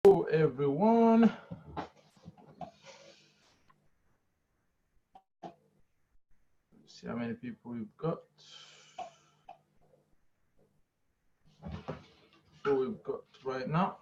everyone. See how many people we've got. Who we've got right now.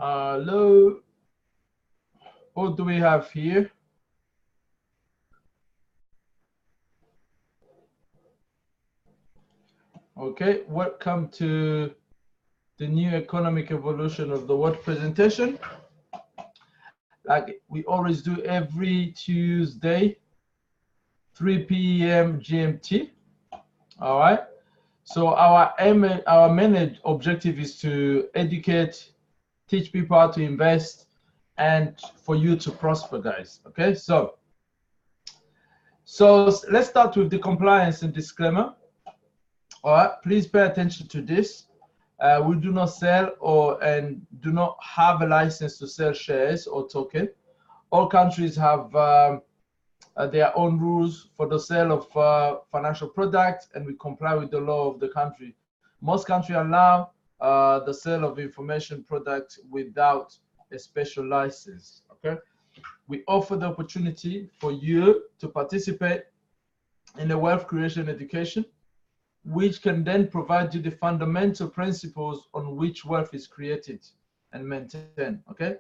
Hello. What do we have here? Okay, welcome to the new economic evolution of the world presentation. Like we always do every Tuesday, 3 p.m. GMT. All right. So our main objective is to educate, teach people how to invest, and for you to prosper, guys. Okay. So let's start with the compliance and disclaimer. All right. Please pay attention to this. We do not sell and do not have a license to sell shares or token. All countries have their own rules for the sale of financial products, and we comply with the law of the country. Most countries allow the sale of information products without a special license. Okay, we offer the opportunity for you to participate in the wealth creation education, which can then provide you the fundamental principles on which wealth is created and maintained. Okay,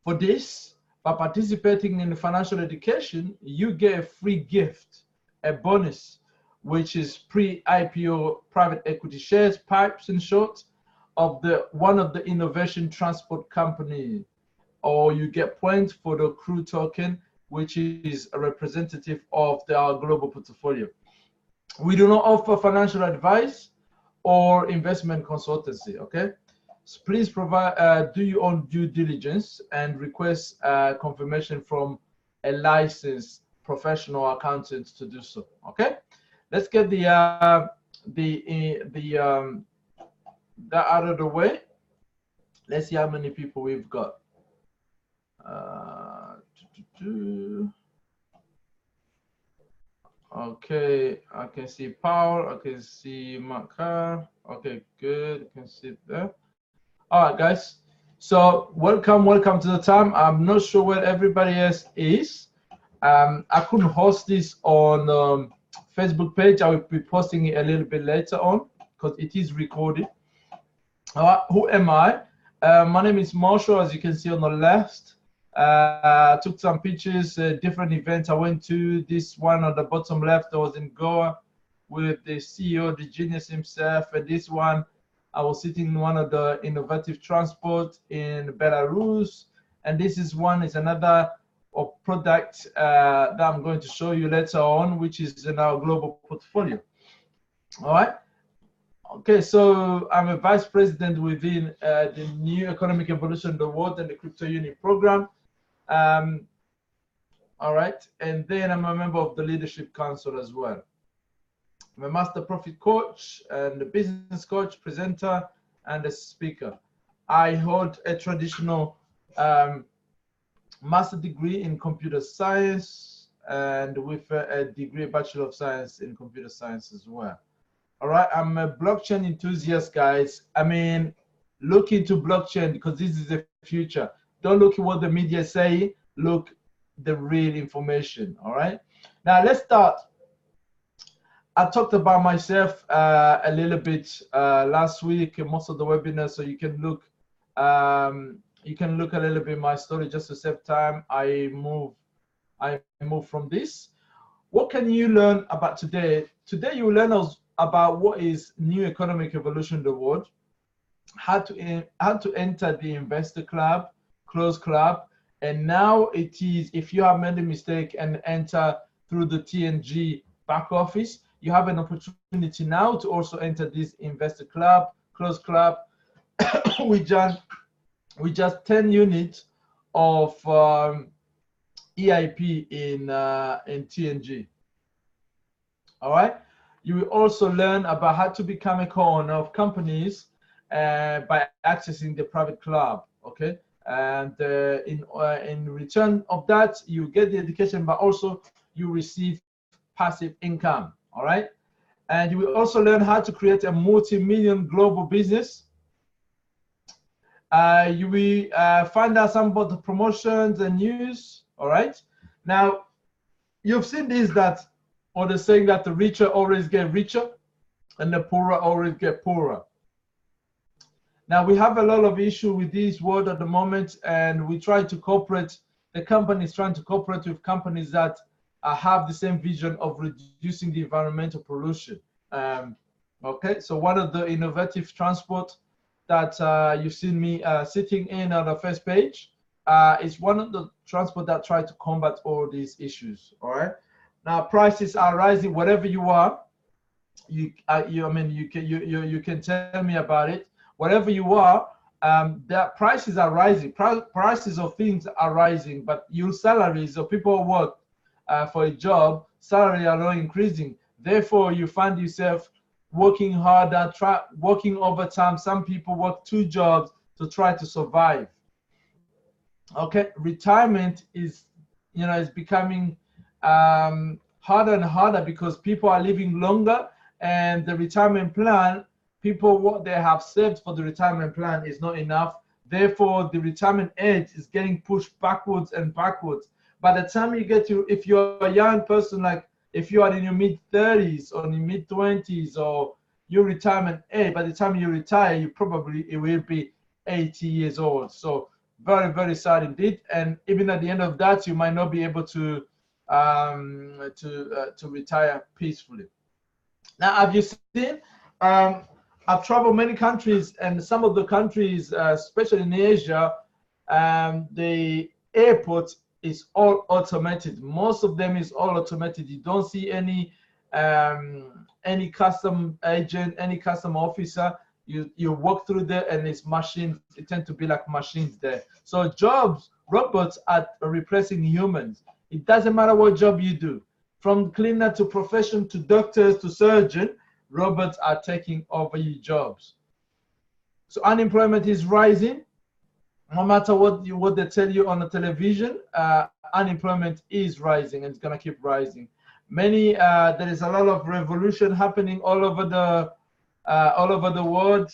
for this, by participating in the financial education, you get a free gift, a bonus, which is pre-IPO private equity shares, PIPEs in short, of one of the innovation transport company, or you get points for the CREW token, which is a representative of our global portfolio. We do not offer financial advice or investment consultancy. Okay. So please provide, do your own due diligence and request confirmation from a licensed professional accountant to do so. Okay, let's get that out of the way. Let's see how many people we've got. Okay, I can see Paul. I can see Makar. Okay, good. I can see it there. All right, guys. So welcome to the time. I'm not sure where everybody else is. I couldn't host this on Facebook page. I will be posting it a little bit later on because it is recorded. All right, who am I? My name is Marshall, as you can see on the left. I took some pictures, different events I went to. This one on the bottom left, I was in Goa with the CEO, the genius himself, and this one, I was sitting in one of the innovative transport in Belarus, and this is another product that I'm going to show you later on, which is in our global portfolio. All right. Okay, so I'm a vice president within the new economic evolution of the world and the CryptoUnit program. All right, and then I'm a member of the leadership council as well. I'm a master profit coach and a business coach, presenter, and a speaker. I hold a traditional master degree in computer science and with a degree, Bachelor of Science in computer science as well. All right, I'm a blockchain enthusiast, guys. I mean, look into blockchain because this is the future. Don't look at what the media is saying, look the real information. All right, now let's start. I talked about myself a little bit last week in most of the webinars, so you can look You can look a little bit my story just to save time. I move from this. What can you learn about today? Today you learn about what is new economic evolution in the world, how to enter the investor club, closed club, and now it is, if you have made a mistake and enter through the TNG back office, you have an opportunity now to also enter this investor club, closed club, with just 10 units of EIP in TNG. All right. You will also learn about how to become a co-owner of companies by accessing the private club. Okay. And in return of that, you get the education, but also you receive passive income. All right. And you will also learn how to create a multi-million global business. You will find out some about the promotions and news. All right. Now, you've seen this, that, or the saying that the richer always get richer and the poorer always get poorer. Now, we have a lot of issue with this world at the moment, and we try to cooperate. The company is trying to cooperate with companies that have the same vision of reducing the environmental pollution. Okay, so one of the innovative transport that you've seen me sitting in on the first page is one of the transport that try to combat all these issues. All right. Now prices are rising. Whatever you are, you can tell me about it. Whatever you are, the prices are rising. Prices of things are rising, but your salaries of people who work for a job, salary are not increasing. Therefore, you find yourself working harder, working overtime. Some people work 2 jobs to try to survive. Okay, retirement is, is becoming harder and harder because people are living longer, and the retirement plan, what they have saved for the retirement plan is not enough. Therefore, the retirement age is getting pushed backwards and backwards. By the time you get to, if you're a young person, like if you are in your mid-30s or in your mid-20s, or your retirement age, by the time you retire, it will be 80 years old. So very, very sad indeed. And even at the end of that, you might not be able to retire peacefully. Now, have you seen? I've traveled many countries, and some of the countries, especially in Asia, the airport is all automated. Most of them is all automated. You don't see any custom agent, any custom officer. You walk through there, and it's machines. It tend to be like machines there. So robots are replacing humans. It doesn't matter what job you do, from cleaner to profession to doctors to surgeon, robots are taking over your jobs. So unemployment is rising. No matter what they tell you on the television, unemployment is rising, and it's gonna keep rising. There is a lot of revolution happening all over the world.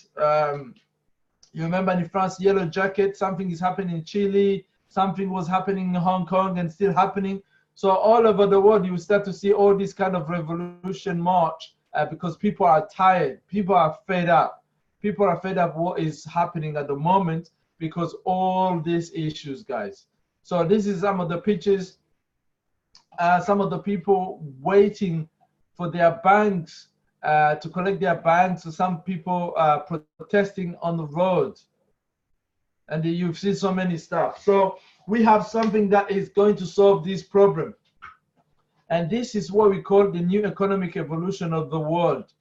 You remember in France, Yellow Jacket, something is happening in Chile, something was happening in Hong Kong and still happening. So all over the world, you start to see all this kind of revolution march because people are tired, people are fed up. People are fed up what is happening at the moment because all these issues, guys. So this is some of the pictures, some of the people waiting for their banks to collect their banks. So some people protesting on the road, and you've seen so many stuff. So we have something that is going to solve this problem, and this is what we call the new economic evolution of the world.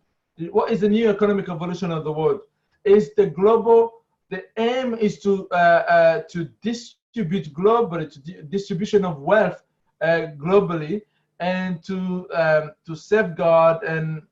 What is the new economic evolution of the world? It's the global. The aim is to distribute globally, to distribution of wealth globally, and to safeguard and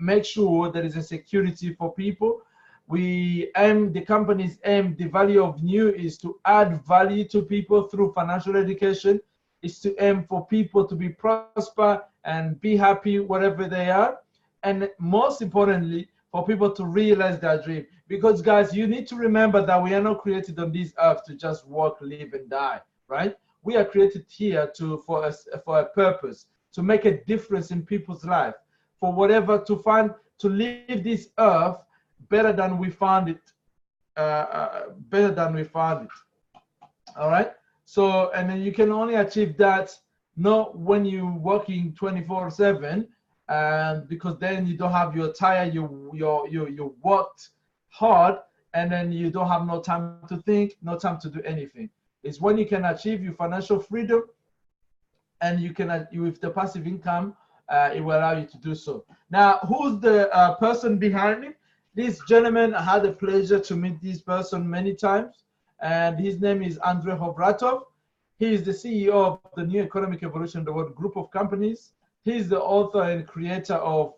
make sure there is a security for people. The companies aim, the value of NEEW is to add value to people through financial education. It's to aim for people to be prosper and be happy wherever they are, and most importantly, for people to realize their dream. Because guys, you need to remember that we are not created on this earth to just work, live, and die, right? We are created here for a purpose, to make a difference in people's life, for whatever, to leave this earth better than we found it, better than we found it. All right. So, and then you can only achieve that not when you're working 24/7, because then you don't have your tire. You worked hard, and then you don't have no time to think, no time to do anything. It's when you can achieve your financial freedom, and you can with the passive income, it will allow you to do so. Now, who's the person behind it? This gentleman, I had the pleasure to meet this person many times, and his name is Andrei Hovratov. He is the CEO of the New Economic Evolution, the World Group of Companies. He is the author and creator of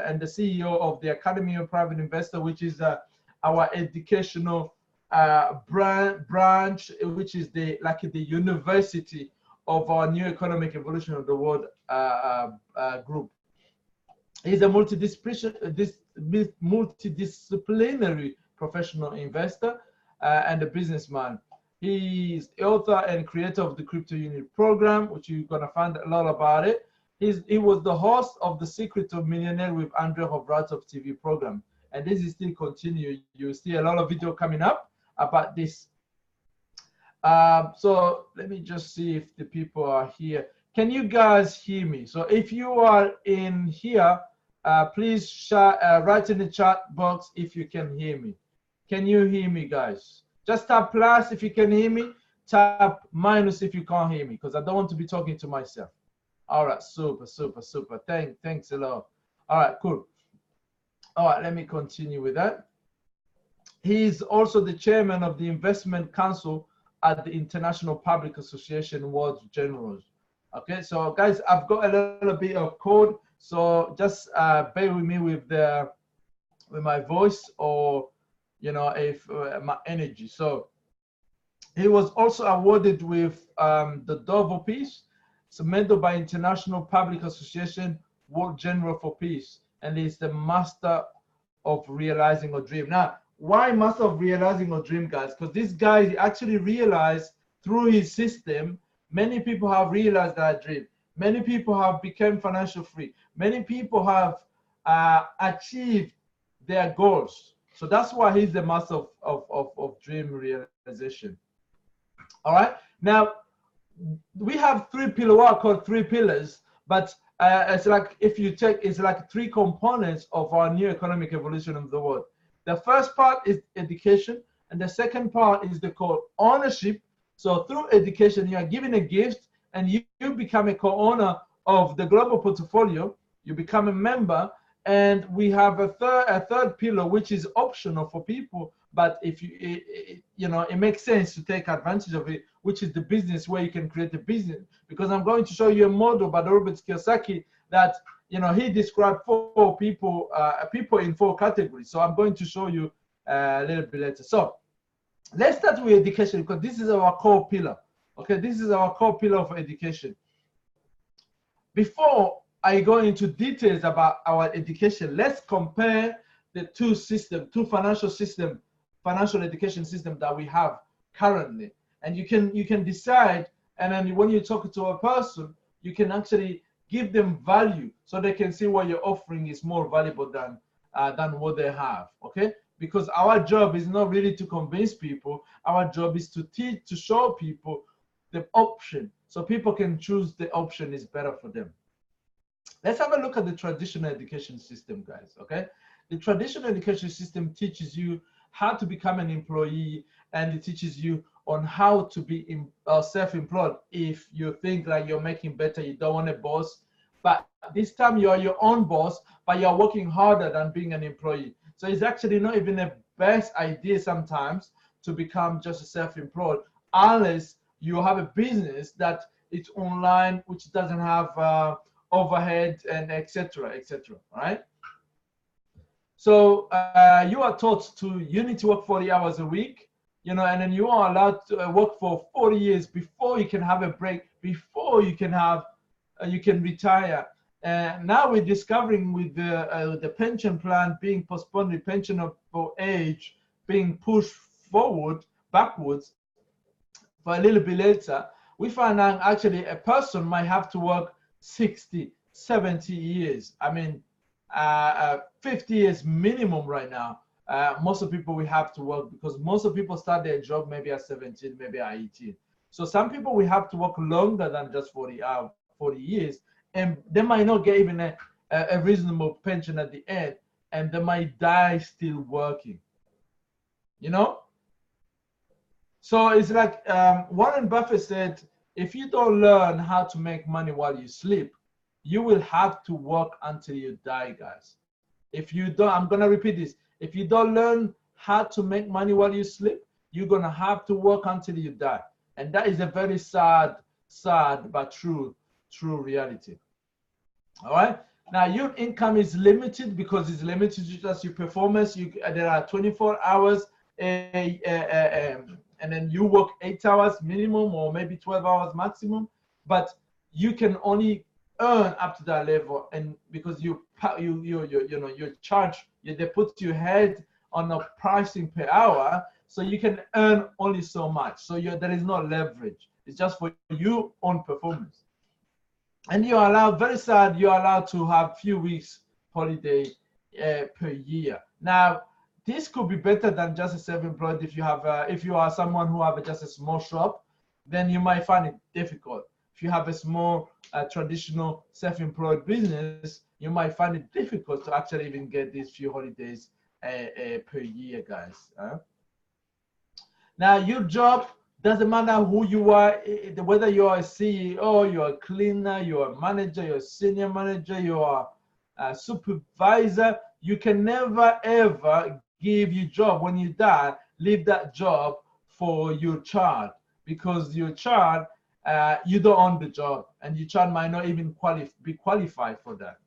and the CEO of the Academy of Private Investor, which is our educational branch, which is the university of our New Economic Evolution of the World group. He's a multidisciplinary professional investor and a businessman. He's the author and creator of the CryptoUnit program, which you're gonna find a lot about it. He was the host of the Secret of Millionaire with Andrei Hovratov TV program, and this is still continue. You see a lot of video coming up about this. So let me just see if the people are here. Can you guys hear me? So if you are in here, please write in the chat box if you can hear me. Can you hear me, guys? Just tap plus if you can hear me. Tap minus if you can't hear me, because I don't want to be talking to myself. All right, super. Thanks a lot. All right, cool. All right, let me continue with that. He's also the chairman of the Investment Council at the International Public Association World Generals. Okay, so guys, I've got a little bit of code, so just bear with me with my voice, or if my energy. So he was also awarded with the Dovo Peace, submitted by International Public Association World General for Peace, and he's the master of realizing a dream. Now, why master of realizing a dream, guys? Because this guy actually realized through his system, many people have realized that dream. Many people have become financial free. Many people have achieved their goals. So that's why he's the master of dream realization. All right. Now, we have three pillars, what I call three pillars, but it's like, if you take, it's like three components of our new economic evolution of the world. The first part is education, and the second part is called ownership. So through education, you are given a gift, and you become a co-owner of the global portfolio. You become a member, and we have a third pillar, which is optional for people. But if it makes sense to take advantage of it, which is the business, where you can create a business. Because I'm going to show you a model by Robert Kiyosaki that he described four people in four categories. So I'm going to show you a little bit later. So let's start with education, because this is our core pillar. Okay, this is our core pillar of education. Before I go into details about our education, let's compare the two financial education system that we have currently. And you can decide, and then when you talk to a person, you can actually give them value, so they can see what you're offering is more valuable than what they have. Okay, because our job is not really to convince people. Our job is to teach, to show people the option, so people can choose the option is better for them. Let's have a look at the traditional education system, guys. Okay, the traditional education system teaches you how to become an employee, and it teaches you on how to be self-employed. If you think like you're making better, you don't want a boss, but this time you are your own boss, but you're working harder than being an employee. So it's actually not even the best idea sometimes to become just a self-employed, unless you have a business that it's online, which doesn't have overhead and etc. Right? So you are taught you need to work 40 hours a week, and then you are allowed to work for 40 years before you can have a break, before you can have, you can retire. And now we're discovering with the pension plan being postponed, the pensionable age being pushed backwards for a little bit later, we find out actually a person might have to work 60, 70 years. I mean, 50 years minimum right now most of people we have to work, because most of people start their job maybe at 17, maybe at 18. So some people we have to work longer than just 40 years, and they might not get even a reasonable pension at the end, and they might die still working, you know? So it's like Warren Buffett said, if you don't learn how to make money while you sleep, you will have to work until you die, guys. If you don't, I'm gonna repeat this. If you don't learn how to make money while you sleep, you're gonna have to work until you die. And that is a very sad but true reality. All right. Now your income is limited because it's limited to just your performance. There are 24 hours, and then you work 8 hours minimum, or maybe 12 hours maximum. But you can only earn up to that level, and because they put your head on a pricing per hour, so you can earn only so much. So there is no leverage. It's just for your own performance. And you're allowed, very sad, you're allowed to have few weeks holiday per year. Now, this could be better than just a self-employed. If you are someone who have just a small shop, then you might find it difficult. If you have a small traditional self-employed business, you might find it difficult to actually even get these few holidays per year, guys. Now, your job doesn't matter who you are, whether you are a CEO, you're a cleaner, you're a manager, you're a senior manager, you're a supervisor. You can never ever give your job, when you die, leave that job for your child, because your child, you don't own the job, and your child might not even be qualified for that.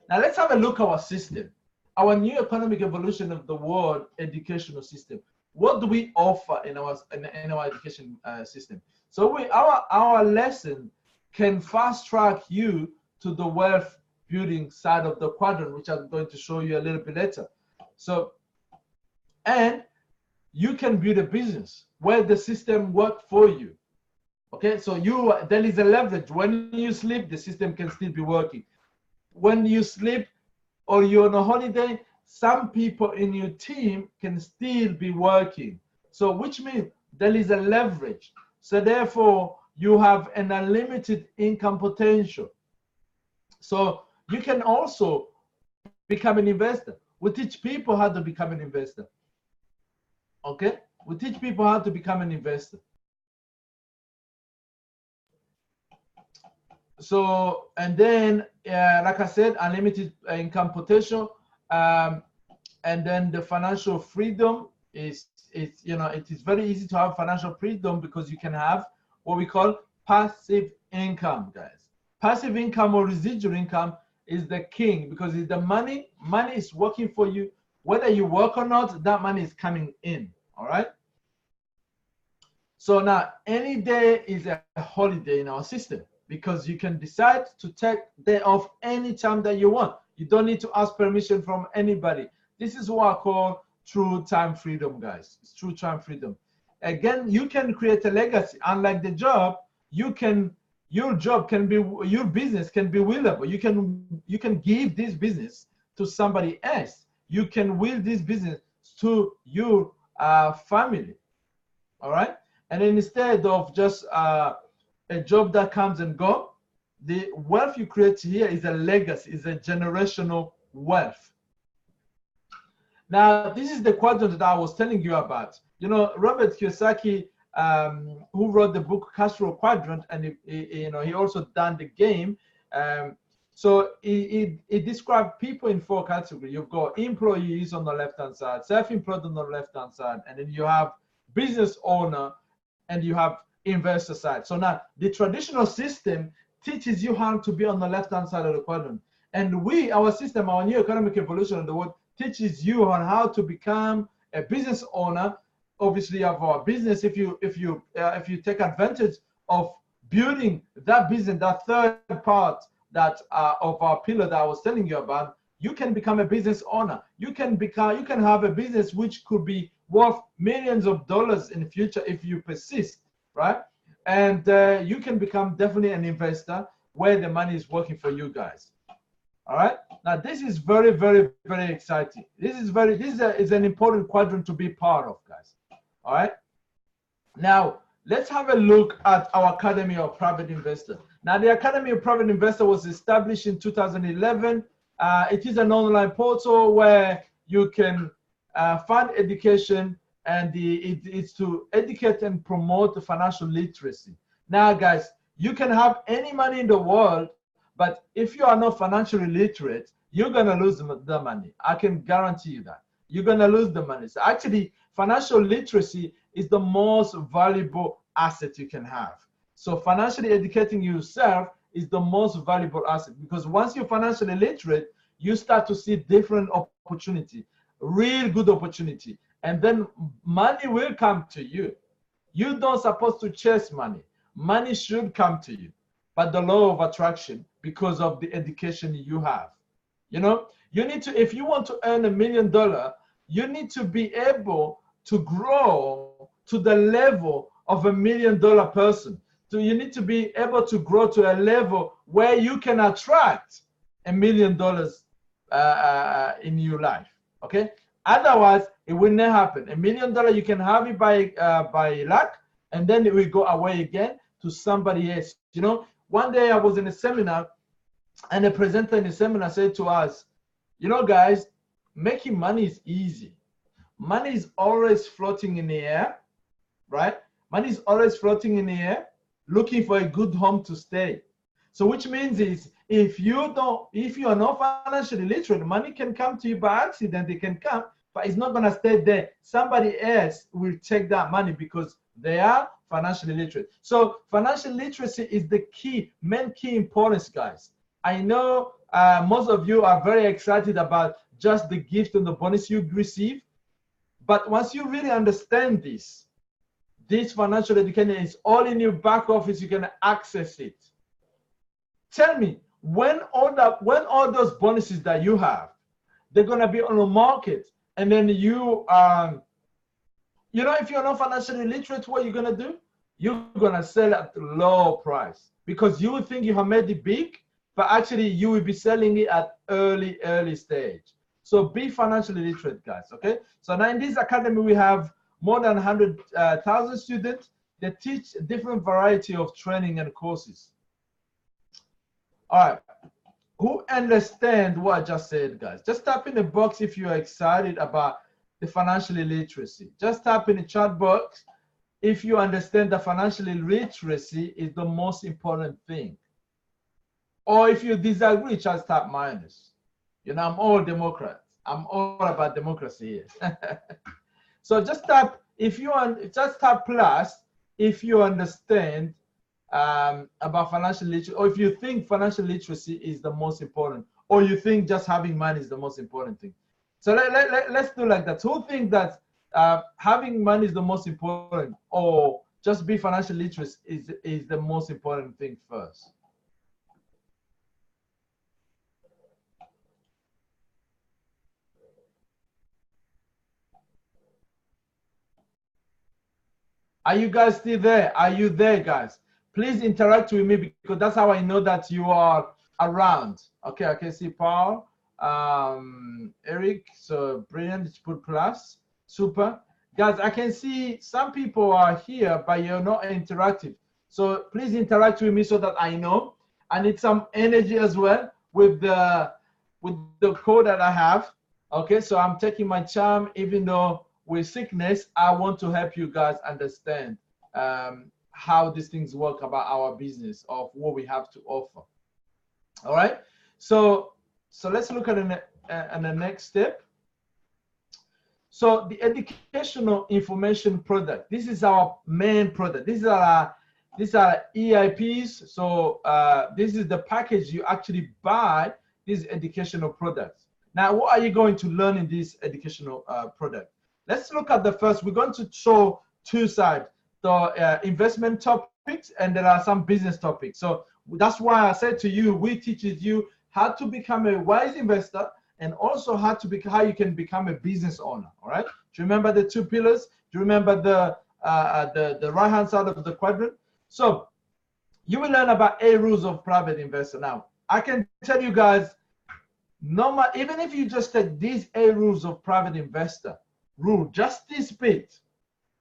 Now let's have a look at our system, our new economic evolution of the world educational system. What do we offer in our education system? So our lesson can fast track you to the wealth building side of the quadrant, which I'm going to show you a little bit later. So, and you can build a business where the system works for you. Okay, so there is a leverage. When you sleep, the system can still be working. When you sleep or you're on a holiday, some people in your team can still be working. So which means there is a leverage. So therefore, you have an unlimited income potential. So you can also become an investor. We teach people how to become an investor. Okay, we teach people how to become an investor. So, and then, like I said, unlimited income potential, and then the financial freedom is it is very easy to have financial freedom because you can have what we call passive income, guys. Passive income or residual income is the king, because it's the money is working for you. Whether you work or not, that money is coming in. All right. So now any day is a holiday in our system, because you can decide to take day off anytime that you want. You don't need to ask permission from anybody. This is what I call true time freedom, guys. It's true time freedom. Again, you can create a legacy. Unlike the job, your business can be willable. You can give this business to somebody else. You can will this business to your family. All right. And instead of just a job that comes and goes, the wealth you create here is a legacy, is a generational wealth. Now, this is the quadrant that I was telling you about. You know, Robert Kiyosaki, who wrote the book Cash Flow Quadrant, and he also done the game. So he described people in 4 categories. You've got employees on the left-hand side, self-employed on the left-hand side, and then you have business owner, and you have investor side. So now the traditional system teaches you how to be on the left-hand side of the quadrant, and our system, our new economic evolution of the world, teaches you on how to become a business owner. Obviously, of our business, if you take advantage of building that business, that third part that of our pillar that I was telling you about, you can become a business owner. You can have a business which could be worth millions of dollars in the future if you persist, right? And you can become definitely an investor where the money is working for you guys. All right. Now this is very, very, very exciting. This is an important quadrant to be part of, guys. All right. Now let's have a look at our Academy of Private Investor. Now the Academy of Private Investor was established in 2011. It is an online portal where you can find education, and it's to educate and promote the financial literacy. Now, guys, you can have any money in the world, but if you are not financially literate, you're gonna lose the money. I can guarantee you that. You're gonna lose the money. So actually, financial literacy is the most valuable asset you can have. So financially educating yourself is the most valuable asset, because once you're financially literate, you start to see different opportunity, real good opportunity, and then money will come to you. You don't supposed to chase money. Money should come to you, but the law of attraction, because of the education you have. You know, you need to, if you want to earn $1 million, you need to be able to grow to the level of $1 million person. So you need to be able to grow to a level where you can attract $1 million in your life. Okay. Otherwise, it will not happen. $1 million, you can have it by luck, and then it will go away again to somebody else. You know, one day I was in a seminar, and a presenter in the seminar said to us, you know, guys, making money is easy. Money is always floating in the air, right? Money is always floating in the air, looking for a good home to stay. So which means is, if you are not financially literate, money can come to you by accident. It can come, but it's not gonna stay there. Somebody else will take that money because they are financially literate. So financial literacy is the main key importance, guys. I know most of you are very excited about just the gift and the bonus you receive, but once you really understand this financial education is all in your back office, you can access it. Tell me, when all those bonuses that you have, they're gonna be on the market, and then you know, if you're not financially literate, what you're gonna do? You're gonna sell at a low price, because you would think you have made it big, but actually you will be selling it at early stage. So be financially literate, guys. Okay. So now in this academy we have more than 100,000 students. They teach a different variety of training and courses. All right, who understand what I just said, guys? Just type in the box if you are excited about the financial literacy. Just type in the chat box if you understand that financial literacy is the most important thing. Or if you disagree, just type minus. You know, I'm all Democrat. I'm all about democracy here. So just type, just type plus if you understand about financial literacy, or if you think financial literacy is the most important, or you think just having money is the most important thing. So let's do like that. Who think that having money is the most important, or just be financial literate is the most important thing first? Are you guys still there? Are you there, guys? Please interact with me, because that's how I know that you are around. Okay, I can see Paul, Eric, so brilliant, it's put plus, super. Guys, I can see some people are here, but you're not interactive. So please interact with me so that I know. I need some energy as well with the code that I have. Okay, so I'm taking my charm, even though with sickness, I want to help you guys understand how these things work about our business, of what we have to offer. All right, so let's look at the next step. So the educational information product, this is our main product. These are EIPs. So this is the package you actually buy these educational products. Now, what are you going to learn in this educational product? Let's look at the first. We're going to show two sides, the investment topics, and there are some business topics. So that's why I said to you, we teach you how to become a wise investor, and also how you can become a business owner. All right. Do you remember the two pillars? Do you remember the right hand side of the quadrant? So you will learn about 8 rules of private investor. Now, I can tell you guys, even if you just take these 8 rules of private investor rule, just this bit,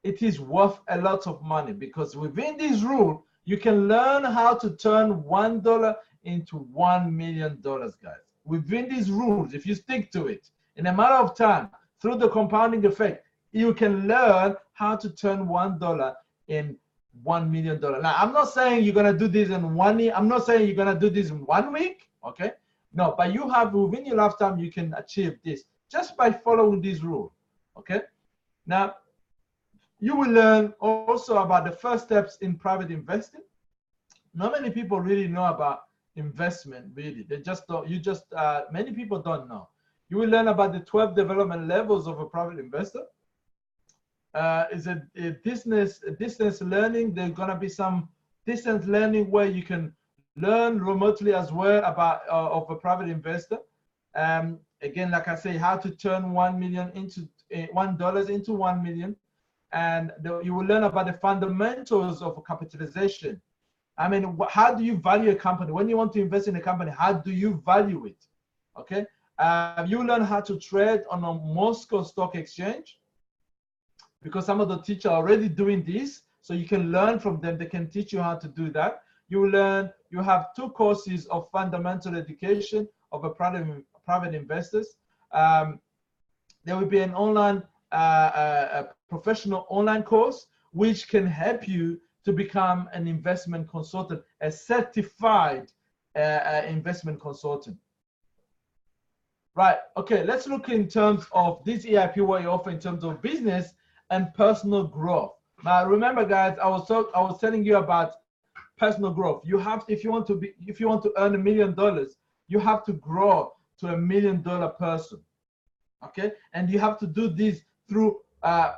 it is worth a lot of money, because within this rule, you can learn how to turn $1 into $1 million, guys. Within these rules, if you stick to it, in a matter of time, through the compounding effect, you can learn how to turn $1 in $1 million. Now, I'm not saying you're gonna do this in 1 year. I'm not saying you're gonna do this in 1 week, okay? No, but you have, within your lifetime, you can achieve this just by following this rule, okay? Now, you will learn also about the first steps in private investing. Not many people really know about investment, really. They just don't, many people don't know. You will learn about the 12 development levels of a private investor. Is a distance learning. There's gonna be some distance learning where you can learn remotely as well about of a private investor. Again, like I say, how to turn $1 million into $1 into 1 million. And you will learn about the fundamentals of capitalization. I mean, how do you value a company? When you want to invest in a company, how do you value it? Okay. You learn how to trade on a Moscow Stock Exchange, because some of the teachers are already doing this. So you can learn from them. They can teach you how to do that. You learn, you have 2 courses of fundamental education of a private investors. There will be an online a professional online course which can help you to become an investment consultant, a certified investment consultant. Right, okay, let's look in terms of this EIP, what you offer in terms of business and personal growth. Now remember, guys, I was telling you about personal growth. You have to, if you want to earn $1 million, you have to grow to $1 million person. Okay, and you have to do this through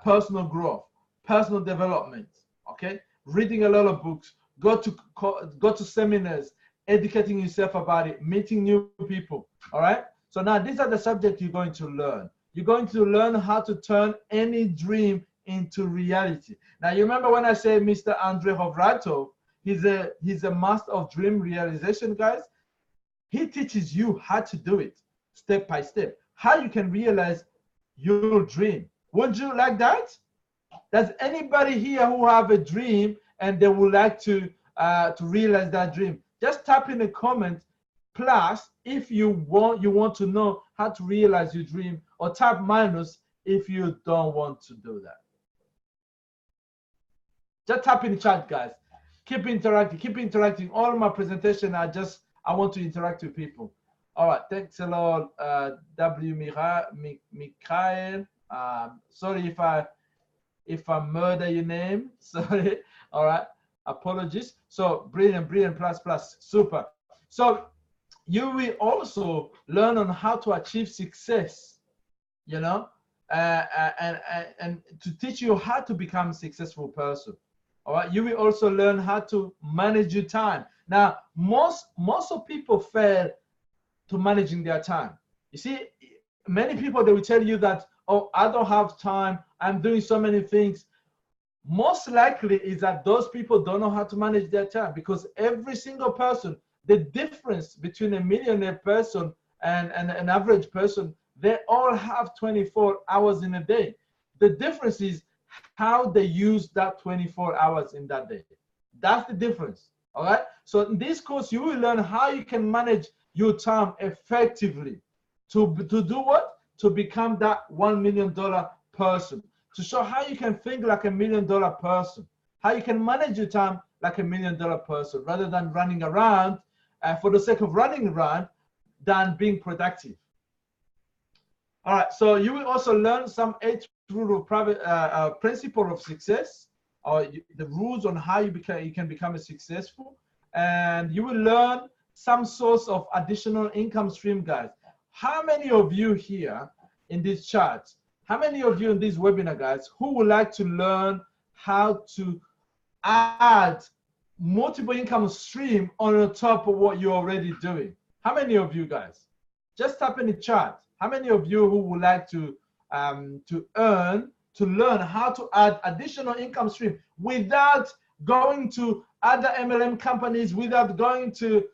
personal growth, personal development. Okay, reading a lot of books, go to seminars, educating yourself about it, meeting new people. All right. So now these are the subjects you're going to learn. You're going to learn how to turn any dream into reality. Now you remember when I say Mr. Andrei Hovratov, he's a master of dream realization, guys. He teaches you how to do it step by step, how you can realize your dream. Would you like that? Does anybody here who have a dream and they would like to realize that dream? Just type in a comment, plus if you want to know how to realize your dream, or type minus if you don't want to do that. Just type in the chat, guys. Keep interacting. All of my presentation I want to interact with people. All right, thanks a lot, W. Mikhail. Sorry if I murder your name. Sorry. All right, apologies. So brilliant, plus, super. So you will also learn on how to achieve success, you know, and to teach you how to become a successful person. All right, you will also learn how to manage your time. Now, most of people fail to managing their time. You see, many people, they will tell you that, oh, I don't have time, I'm doing so many things. Most likely is that those people don't know how to manage their time, because every single person, the difference between a millionaire person and an average person, they all have 24 hours in a day. The difference is how they use that 24 hours in that day. That's the difference. All right. So in this course, you will learn how you can manage your time effectively to do what? To become that $1 million person, to show how you can think like $1 million person, how you can manage your time like $1 million person, rather than running around for the sake of running around than being productive. All right, so you will also learn some 8 rule of private principle of success, or the rules on how you can become a successful, and you will learn some source of additional income stream, guys. How many of you here in this chat, how many of you in this webinar, guys, who would like to learn how to add multiple income stream on the top of what you're already doing? How many of you guys? Just type in the chat. How many of you who would like to learn how to add additional income stream without going to other MLM companies, without going to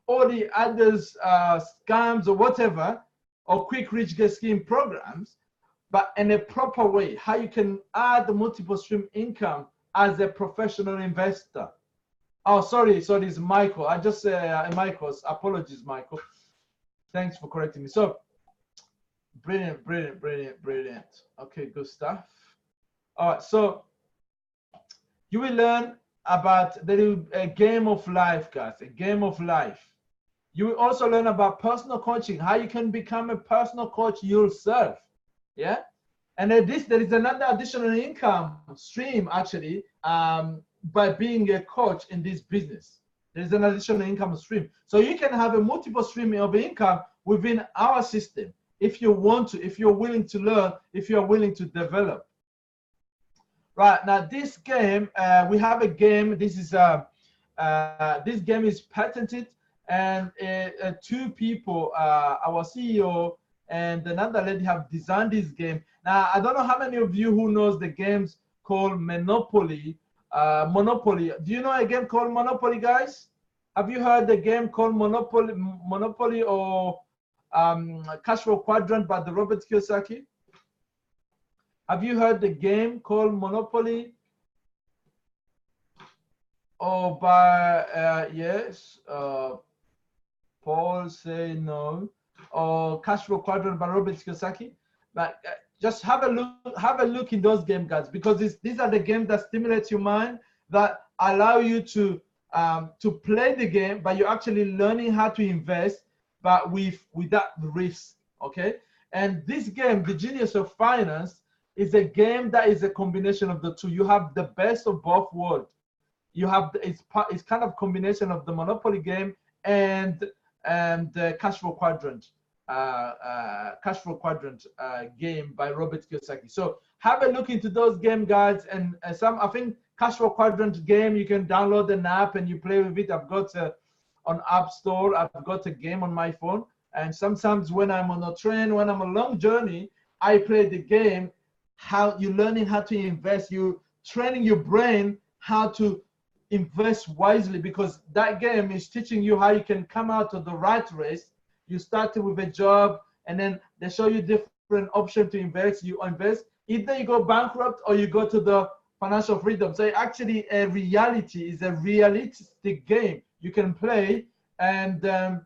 all the others scams or whatever, or quick rich get scheme programs, but in a proper way, how you can add the multiple stream income as a professional investor. Oh, sorry, it's Michael. I just Michael's. Apologies, Michael. Thanks for correcting me. So, brilliant. Okay, good stuff. All right, so you will learn about a game of life, guys, a game of life. You will also learn about personal coaching, how you can become a personal coach yourself, yeah? And there is another additional income stream, actually, by being a coach in this business. There's an additional income stream. So you can have a multiple stream of income within our system if you want to, if you're willing to learn, if you're willing to develop. Right, now this game, we have a game, this game is patented, and two people, our CEO and another lady, have designed this game. Now, I don't know how many of you who knows the games called Monopoly. Monopoly. Do you know a game called Monopoly, guys? Have you heard the game called Monopoly or Cash Flow Quadrant by the Robert Kiyosaki? Have you heard the game called Monopoly? Or by, yes, Paul say no. Or Cash Flow Quadrant by Robert Kiyosaki? But just have a look in those games, guys, because these are the games that stimulate your mind, that allow you to play the game, but you're actually learning how to invest, but without risk, okay? And this game, The Genius of Finance, is a game that is a combination of the two. You have the best of both worlds. You have it's kind of combination of the Monopoly game and the Cash Flow Quadrant. Game by Robert Kiyosaki. So have a look into those game guides, and I think Cash Flow Quadrant game, you can download an app and you play with it. I've got on App Store, I've got a game on my phone, and sometimes when I'm on a train, when I'm on a long journey, I play the game. How you're learning how to invest, you training your brain how to invest wisely, because that game is teaching you how you can come out of the rat race. You started with a job, and then they show you different options to invest. You invest, either you go bankrupt or you go to the financial freedom. So actually, a reality is a realistic game you can play, and then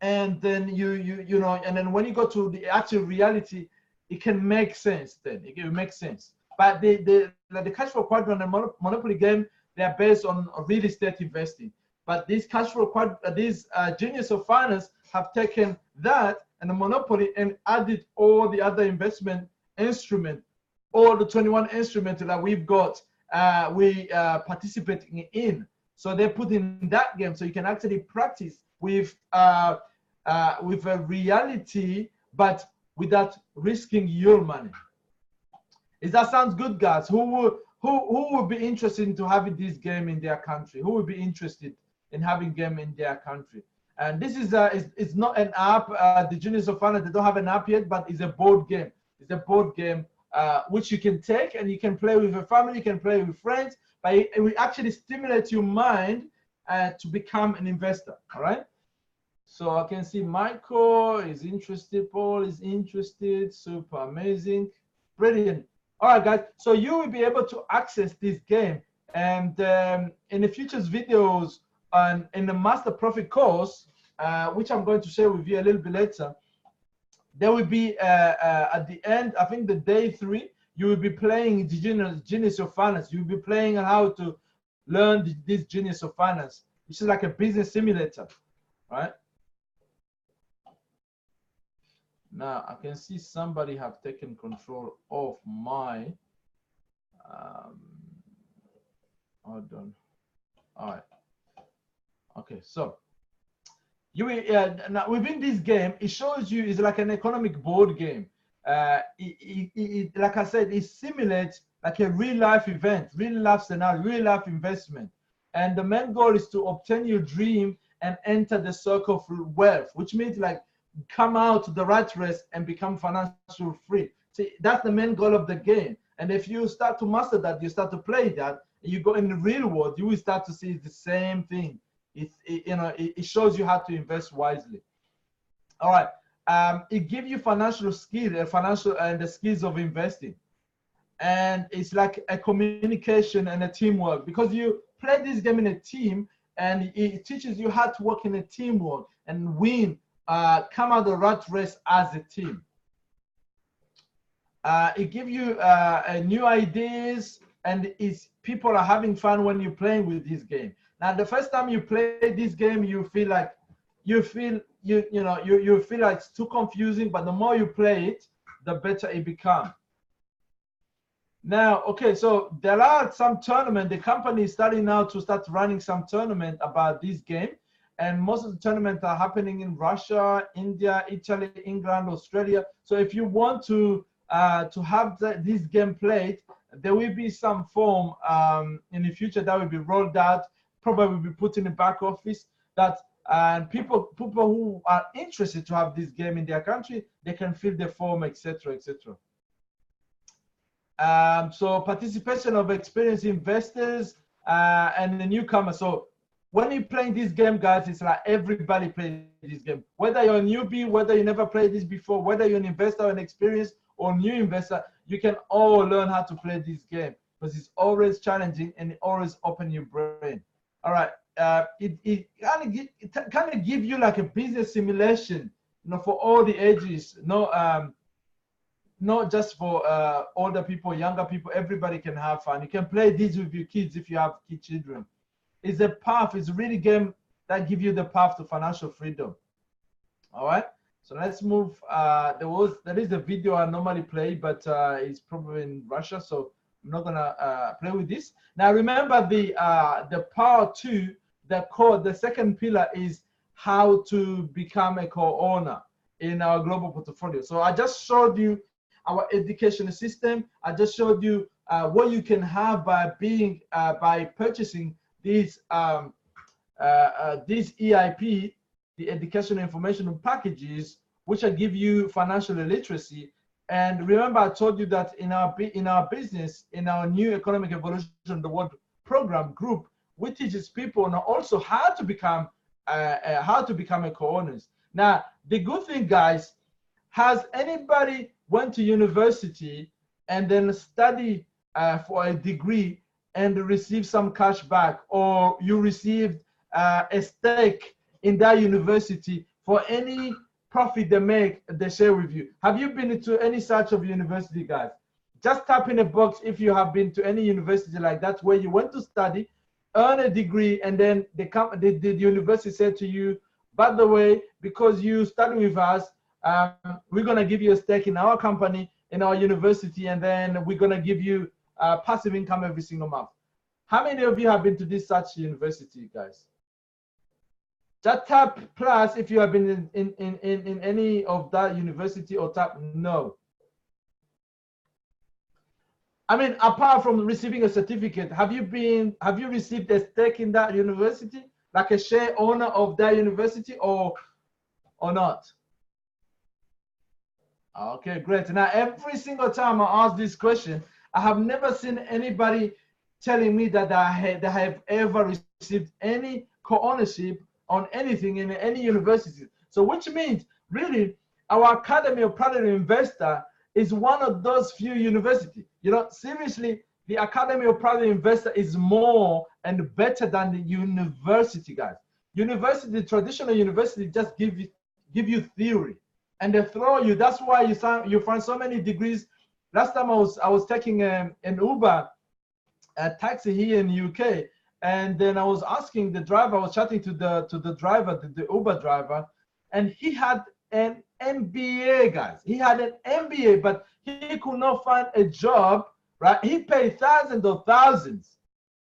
you know, and then when you go to the actual reality, it can make sense. Then it can make sense. But the Cash Flow Quadrant and Monopoly game, they are based on real estate investing. But this Cash Flow Quadrant, this Genius of Finance, have taken that and the Monopoly and added all the other investment instruments, all the 21 instruments that we've got, participating in. So they put in that game, so you can actually practice with a reality, but without risking your money. Is that sounds good, guys? Who would be interested into having this game in their country? Who would be interested in having game in their country? And this is it's not an app. The Genius of Finance, they don't have an app yet, but it's a board game. It's a board game which you can take and you can play with a family, you can play with friends, but it will actually stimulate your mind to become an investor. All right. So I can see Michael is interested, Paul is interested, super amazing, brilliant. All right, guys, so you will be able to access this game, and in the future's videos and in the Master Profit course, which I'm going to share with you a little bit later, there will be at the end, I think the day 3, you will be playing the Genius of Finance. You will be playing on how to learn this Genius of Finance, which is like a business simulator, right? Now I can see somebody have taken control of my hold on. All right. Okay, so you will now within this game, it shows you it's like an economic board game. Like I said, it simulates like a real life event, real life scenario, real life investment, and the main goal is to obtain your dream and enter the circle of wealth, which means like come out the rat race and become financial free. See, that's the main goal of the game. And if you start to master that, you start to play that, you go in the real world, you will start to see the same thing. It shows you how to invest wisely. All right. It gives you financial skill, the skills of investing, and it's like a communication and a teamwork, because you play this game in a team, and it teaches you how to work in a teamwork and win, come out the rat race as a team. It gives you new ideas, and people are having fun when you're playing with this game. Now, the first time you play this game, you feel like it's too confusing, but the more you play it, the better it becomes. Now, okay, so there are some tournament. The company is starting now to start running some tournament about this game, and most of the tournaments are happening in Russia, India, Italy, England, Australia. So if you want to have this game played, there will be some form in the future that will be rolled out, probably will be put in the back office, that and people who are interested to have this game in their country, they can fill the form, etc., etc. So participation of experienced investors and the newcomers. So when you're playing this game, guys, it's like everybody plays this game. Whether you're a newbie, whether you never played this before, whether you're an investor, an experienced or new investor, you can all learn how to play this game, because it's always challenging and it always opens your brain. All right. It kind of give you like a business simulation, for all the ages. Not just for older people, younger people. Everybody can have fun. You can play this with your kids if you have children. It's a path. It's a really game that gives you the path to financial freedom. All right. So let's move. There is a video I normally play, but it's probably in Russia, so I'm not gonna play with this. Now remember the part 2, the second pillar is how to become a co-owner in our global portfolio. So I just showed you our education system. I just showed you what you can have by purchasing these EIP, the educational information packages, which will give you financial literacy. And remember, I told you that in our business, in our new economic evolution, the world program group, we teaches people also how to become a co-owners. Now, the good thing, guys, has anybody went to university and then study for a degree and receive some cash back, or you received a stake in that university for any profit they make, they share with you? Have you been to any such of university, guys? Just tap in a box if you have been to any university like that, where you went to study, earn a degree, and then the university said to you, by the way, because you study with us, we're going to give you a stake in our company, in our university, and then we're going to give you passive income every single month. How many of you have been to this such university, guys? Just tap plus if you have been in any of that university, or tap no. I mean, apart from receiving a certificate, have you received a stake in that university, like a share owner of that university, or not? Okay, great. Now, every single time I ask this question, I have never seen anybody telling me that they have ever received any co-ownership on anything in any university. So which means, really, our Academy of Private Investor is one of those few universities. Seriously, the Academy of Private Investor is more and better than the university, guys. University, traditional university, just give you theory, and they throw you. That's why you find so many degrees. Last time I was taking an Uber, a taxi here in the UK, and then I was asking the driver. I was chatting to the driver, the Uber driver, and he had an MBA, guys. He had an MBA, but he could not find a job. Right? He paid thousands of thousands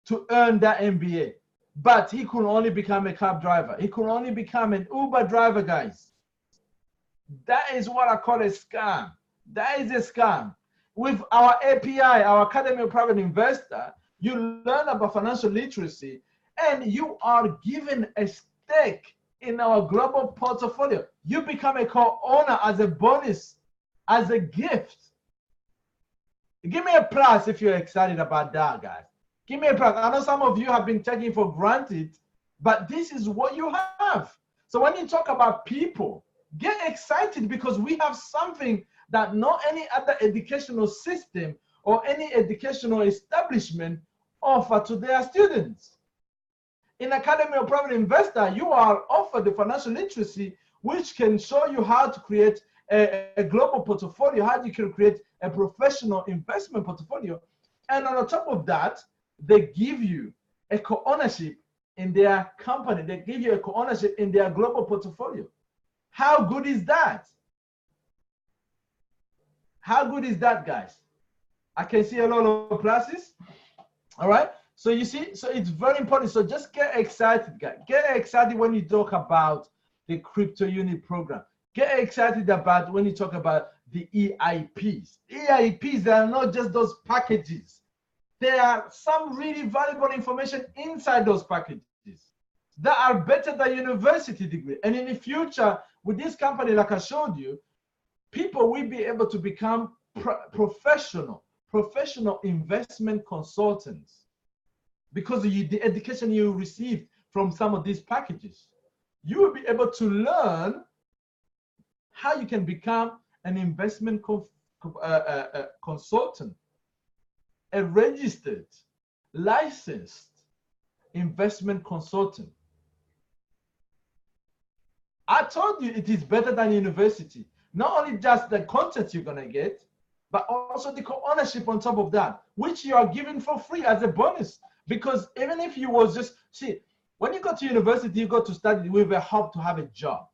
to earn that MBA, but he could only become a cab driver. He could only become an Uber driver, guys. That is what I call a scam. That is a scam. With our API, our Academy of Private Investor, you learn about financial literacy, and you are given a stake in our global portfolio. You become a co-owner as a bonus, as a gift. Give me a plus if you're excited about that, guys. Give me a plus. I know some of you have been taking for granted but this is what you have. So when you talk about people, get excited because we have something that no any other educational system or any educational establishment offer to their students. In Academy of Private Investor, you are offered the financial literacy, which can show you how to create a global portfolio, how you can create a professional investment portfolio. And on top of that, they give you a co-ownership in their company. They give you a co-ownership in their global portfolio. How good is that? How good is that, guys? I can see a lot of pluses. All right. So you see, so it's very important. So just get excited, guys. Get excited when you talk about the CryptoUnit program. Get excited about when you talk about the EIPs. EIPs are not just those packages. There are some really valuable information inside those packages that are better than university degree. And in the future, with this company, like I showed you, people will be able to become professional investment consultants because of the education you received from some of these packages. You will be able to learn how you can become an investment consultant, a registered, licensed investment consultant. I told you it is better than university. Not only just the content you're gonna get, but also the co-ownership on top of that, which you are given for free as a bonus. Because even if you was just, see, when you go to university, you go to study with a hope to have a job.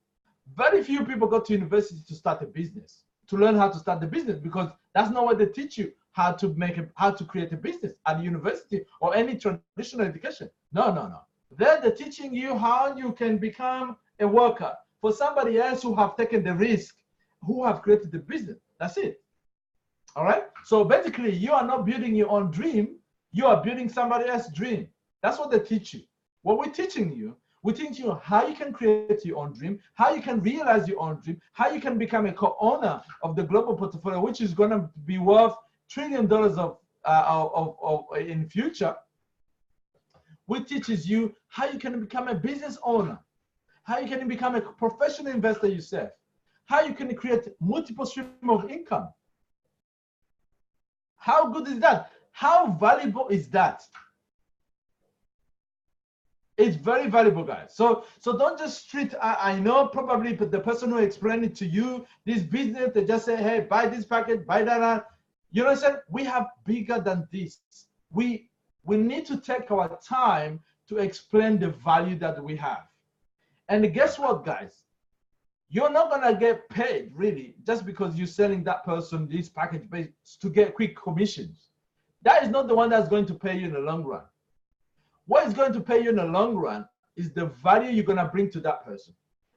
Very few people go to university to start a business, to learn how to start the business, because that's not what they teach you, how to create a business at university or any traditional education. No. They're teaching you how you can become a worker for somebody else who have taken the risk, who have created the business. That's it. All right. So basically, you are not building your own dream. You are building somebody else's dream. That's what they teach you. What we're teaching you how you can create your own dream, how you can realize your own dream, how you can become a co-owner of the global portfolio, which is going to be worth $1 trillion in future. Which teaches you how you can become a business owner, how you can become a professional investor yourself, how you can create multiple streams of income. How good is that? How valuable is that? It's very valuable, guys. So don't just treat, I know probably the person who explained it to you, this business, they just say, hey, buy this packet, buy that. You know what I'm saying? We have bigger than this. We need to take our time to explain the value that we have. And guess what, guys? You're not going to get paid, really, just because you're selling that person this package to get quick commissions. That is not the one that's going to pay you in the long run. What is going to pay you in the long run is the value you're going to bring to that person.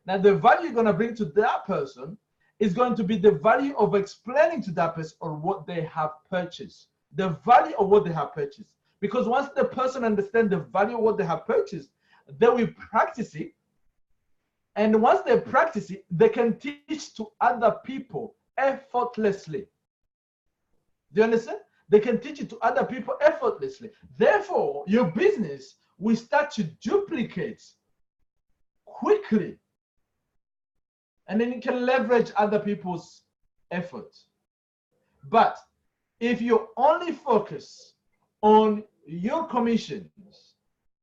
Now, the value you're going to bring to that person is going to be the value of explaining to that person or what they have purchased. The value of what they have purchased. Because once the person understands the value of what they have purchased, they will practice it. And once they practice it, they can teach to other people effortlessly. Do you understand? They can teach it to other people effortlessly. Therefore, your business will start to duplicate quickly. And then you can leverage other people's efforts. But if you only focus on your commissions,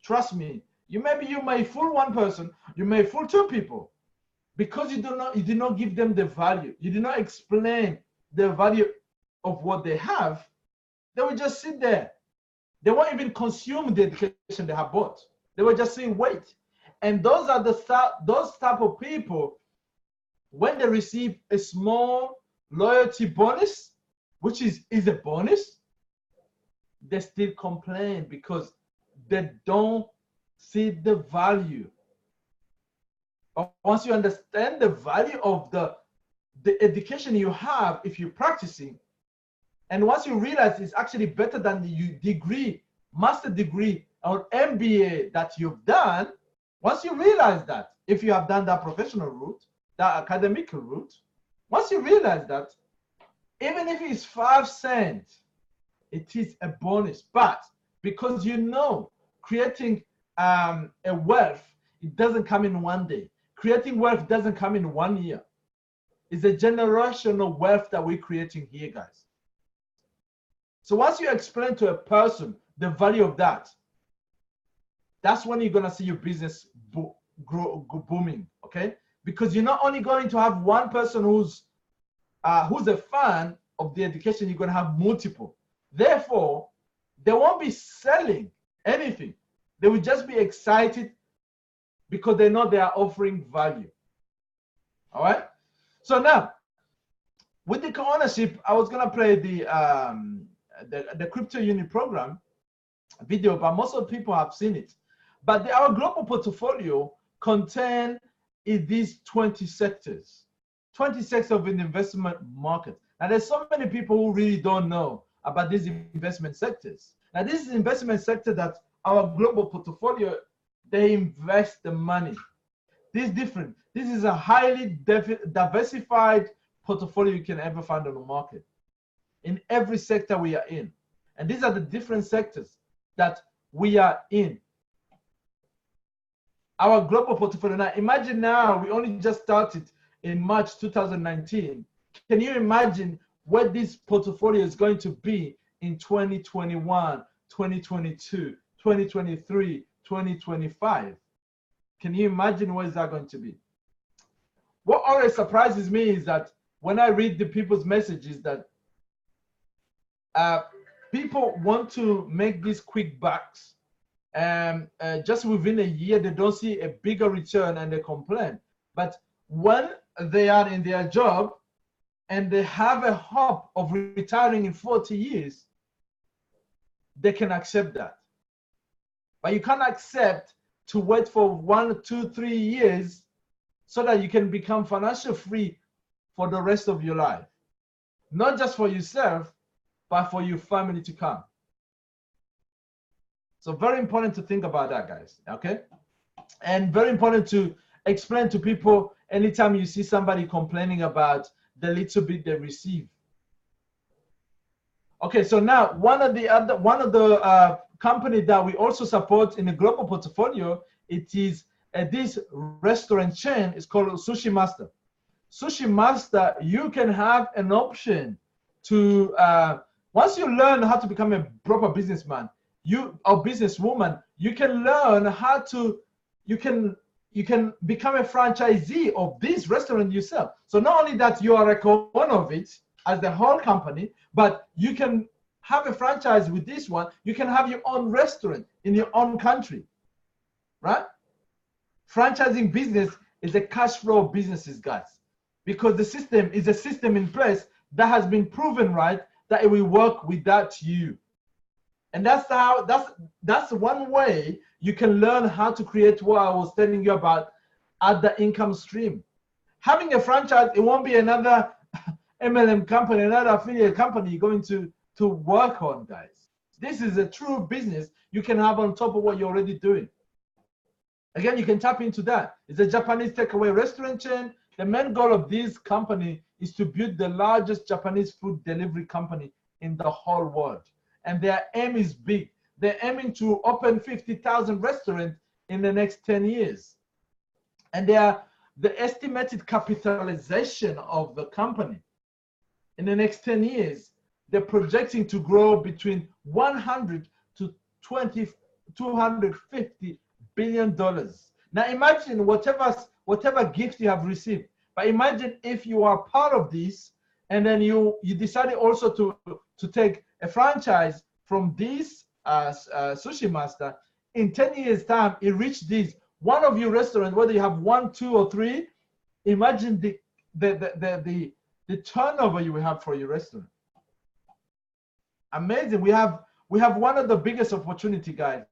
trust me, you may fool one person, you may fool two people, because you did not give them the value. You did not explain the value of what they have. They will just sit there. They won't even consume the education they have bought. They will just say, wait. And those are those type of people, when they receive a small loyalty bonus, which is a bonus, they still complain because they don't see the value. But once you understand the value of the education you have, if you're practicing, and once you realize it's actually better than the degree, master degree or MBA that you've done, once you realize that, if you have done that professional route, that academic route, once you realize that, even if it's 5 cents, it is a bonus. But because you know creating a wealth, it doesn't come in one day. Creating wealth doesn't come in 1 year. It's a generational wealth that we're creating here, guys. So once you explain to a person the value of that, that's when you're gonna see your business booming, okay? Because you're not only going to have one person who's a fan of the education, you're gonna have multiple. Therefore, they won't be selling anything. They will just be excited because they know they are offering value. All right. So now, with the co-ownership, I was gonna play the CryptoUnit program video, but most of the people have seen it. But our global portfolio contain these 20 sectors, 20 sectors of an investment market. Now, there's so many people who really don't know about these investment sectors. Now, this is investment sector that our global portfolio, they invest the money. This is different. This is a highly diversified portfolio you can ever find on the market in every sector we are in. And these are the different sectors that we are in. Our global portfolio. Now, imagine now, we only just started in March 2019. Can you imagine what this portfolio is going to be in 2021, 2022, 2023, 2025? Can you imagine what is that going to be? What always surprises me is that when I read the people's messages that people want to make these quick bucks, and just within a year, they don't see a bigger return and they complain. But when they are in their job and they have a hope of retiring in 40 years, they can accept that. But you can't accept to wait for 1, 2, 3 years so that you can become financially free for the rest of your life. Not just for yourself, but for your family to come. So very important to think about that, guys, okay? And very important to explain to people anytime you see somebody complaining about the little bit they receive. Okay, so now one of the company that we also support in the global portfolio, it is this restaurant chain. It's called Sushi Master. Sushi Master, you can have an option to once you learn how to become a proper businessman, or businesswoman, you can learn how to you can become a franchisee of this restaurant yourself. So not only that you are a co-owner of it as the whole company, but you can have a franchise with this one. You can have your own restaurant in your own country, right? Franchising business is a cash flow of businesses, guys, because the system is a system in place that has been proven right that it will work without you. And that's one way you can learn how to create what I was telling you about other income stream. Having a franchise, it won't be another MLM company, another affiliate company you're going to work on, guys. This is a true business you can have on top of what you're already doing. Again, you can tap into that. It's a Japanese takeaway restaurant chain. The main goal of this company is to build the largest Japanese food delivery company in the whole world. And their aim is big. They're aiming to open 50,000 restaurants in the next 10 years. And the estimated capitalization of the company in the next 10 years, they're projecting to grow between 100 to 250 billion dollars. Now imagine whatever gift you have received, but imagine if you are part of this and then you decided also to take a franchise from this Sushi Master. In 10 years time, it reached this one of your restaurants, whether you have 1, 2, or 3. Imagine the turnover you will have for your restaurant. Amazing. We have one of the biggest opportunity, guys.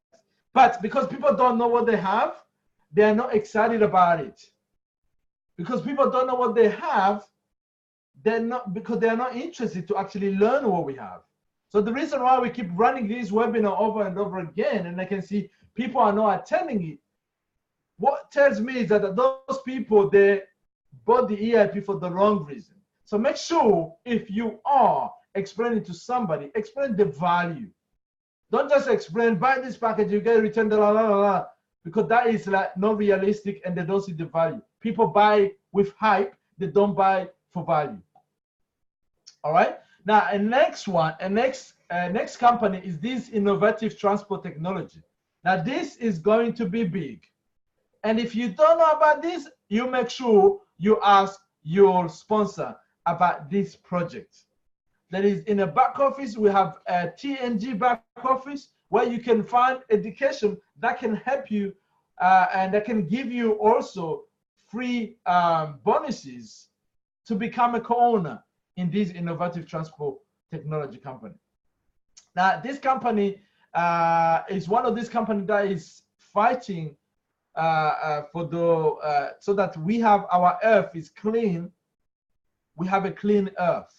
But because people don't know what they have, they are not excited about it. Because people don't know what they have, they are not interested to actually learn what we have. So the reason why we keep running these webinars over and over again, and I can see people are not attending it, what tells me is that those people, they bought the EIP for the wrong reason. So make sure if you are explaining to somebody, explain the value. Don't just explain, buy this package, you get a return, la, la, la, la. because that is like not realistic and they don't see the value. People buy with hype, they don't buy for value. All right. Now, next company is this innovative transport technology. Now, this is going to be big. And if you don't know about this, you make sure you ask your sponsor about this project. That is, in a back office, we have a TNG back office where you can find education that can help you and that can give you also free bonuses to become a co-owner in this innovative transport technology company. Now, this company is one of these companies that is fighting for the so that we have our earth is clean. We have a clean earth.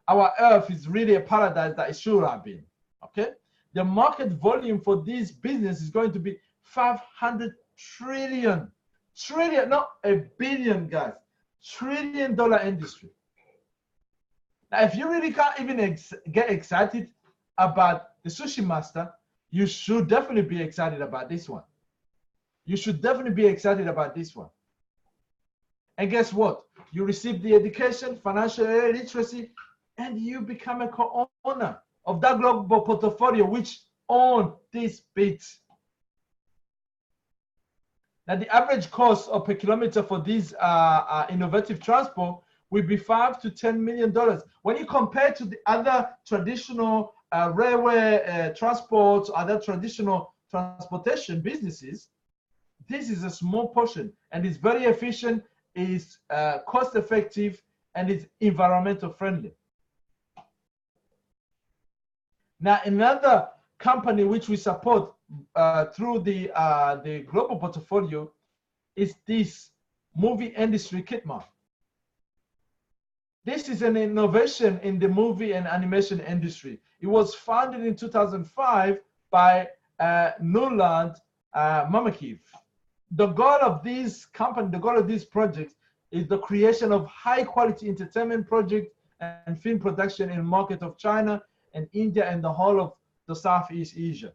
Our earth is really a paradise that it should have been. Okay, the market volume for this business is going to be 500 trillion, not a billion, guys, $1 trillion industry. Now, if you really can't even get excited about the Sushi Master, you should definitely be excited about this one. You should definitely be excited about this one. And guess what? You receive the education, financial literacy, and you become a co-owner of that global portfolio which own this bit. Now, the average cost per kilometer for this innovative transport will be $5 to $10 million. When you compare to the other traditional railway transports, other traditional transportation businesses, this is a small portion and it's very efficient, is cost effective, and is environmental friendly. Now, another company which we support through the global portfolio is this movie industry Kitman. This is an innovation in the movie and animation industry. It was founded in 2005 by Nuland Mamakiv. The goal of this company, the goal of this project is the creation of high quality entertainment project and film production in the market of China and India and the whole of the Southeast Asia.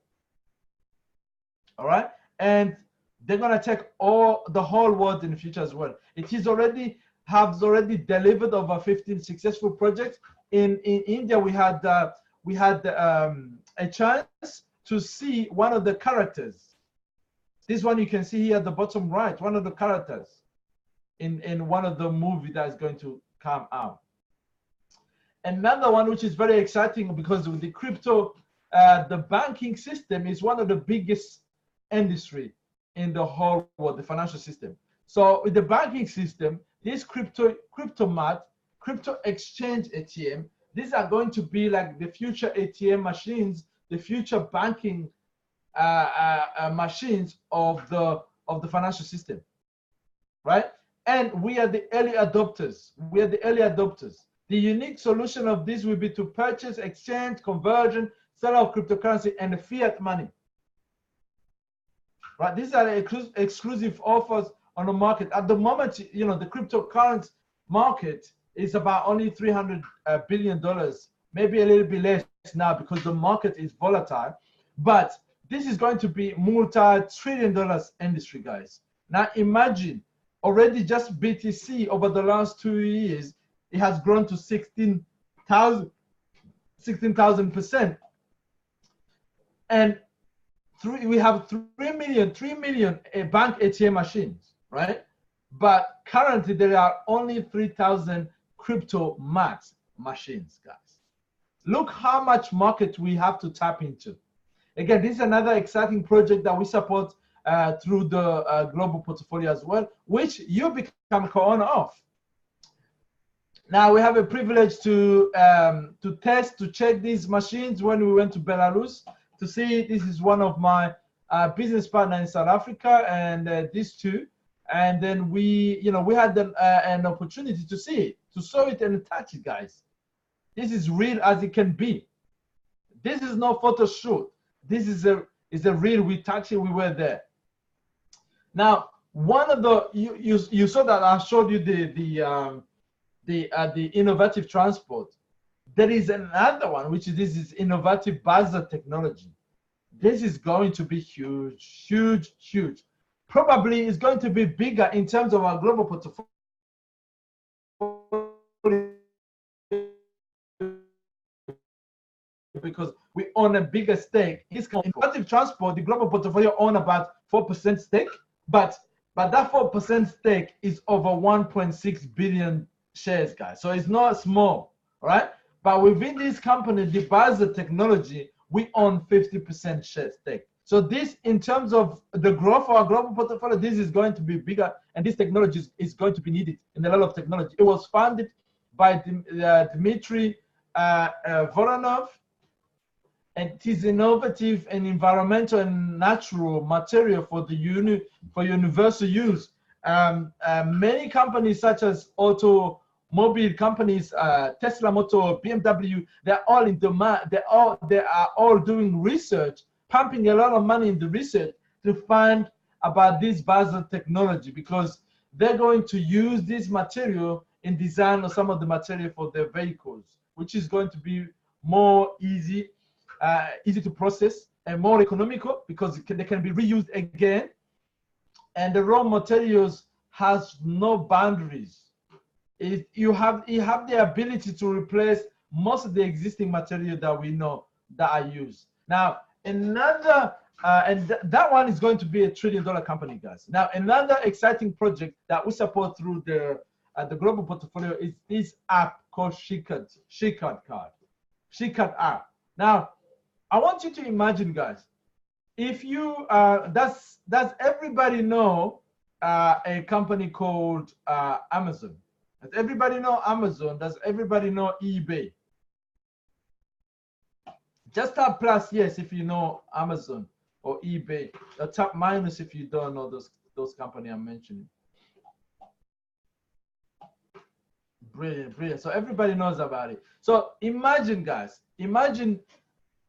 All right, and they're gonna take the whole world in the future as well. It is already delivered over 15 successful projects. In India, we had a chance to see one of the characters. This one you can see here at the bottom right, one of the characters in one of the movies that is going to come out. Another one which is very exciting because with the crypto, the banking system is one of the biggest industry in the whole world, the financial system. So with the banking system, this CryptoMat, crypto exchange ATM, these are going to be like the future ATM machines, the future banking machines of the financial system, right? And we are the early adopters. We are the early adopters. The unique solution of this will be to purchase, exchange, conversion, sell of cryptocurrency, and fiat money. Right? These are exclusive offers on the market. At the moment, you know, the cryptocurrency market is about only $300 billion, maybe a little bit less now because the market is volatile. But this is going to be multi-trillion-dollar industry, guys. Now imagine, already just BTC over the last 2 years, it has grown to 16,000%. And we have 3 million bank ATM machines, right? But currently there are only 3,000 CryptoMat machines, guys. Look how much market we have to tap into. Again, this is another exciting project that we support through the global portfolio as well, which you become co-owner of. Now we have a privilege to check these machines when we went to Belarus to see. This is one of my business partners in South Africa, and these two, and then we had an opportunity to see it, to saw it and touch it, guys. This is real as it can be. This is no photo shoot. This is a real. We touched it. We were there. Now, one of the you saw that I showed you the innovative transport. There is another one, which is this is innovative buzzer technology. this is going to be huge, huge, huge. Probably it's going to be bigger in terms of our global portfolio because we own a bigger stake. In collective transport, the global portfolio own about 4% stake, but that 4% stake is over 1.6 billion shares, guys. So it's not small, right? But within this company, the Buzzer technology, we own 50% share stake. So this, in terms of the growth of our global portfolio, this is going to be bigger, and this technology is going to be needed in a lot of technology. It was founded by Dmitry Voronov, and it is innovative and environmental and natural material for the for universal use. Many companies such as automobile companies, Tesla Motor, BMW, they're all in demand. They are all doing research, pumping a lot of money in the research to find about this Buzzer technology, because they're going to use this material in design of some of the material for their vehicles, which is going to be more easy to process and more economical, because they can be reused again, and the raw materials has no boundaries. You have the ability to replace most of the existing material that we know that are used. Now another that one is going to be $1 trillion company, guys. Now another exciting project that we support through the global portfolio is this app called Shikard app. Now I want you to imagine, guys, if you does everybody know a company called Amazon? Does everybody know Amazon? Does everybody know eBay? Just tap plus yes if you know Amazon or eBay. Tap minus if you don't know those companies I'm mentioning. Brilliant, brilliant. So everybody knows about it. So imagine, guys, imagine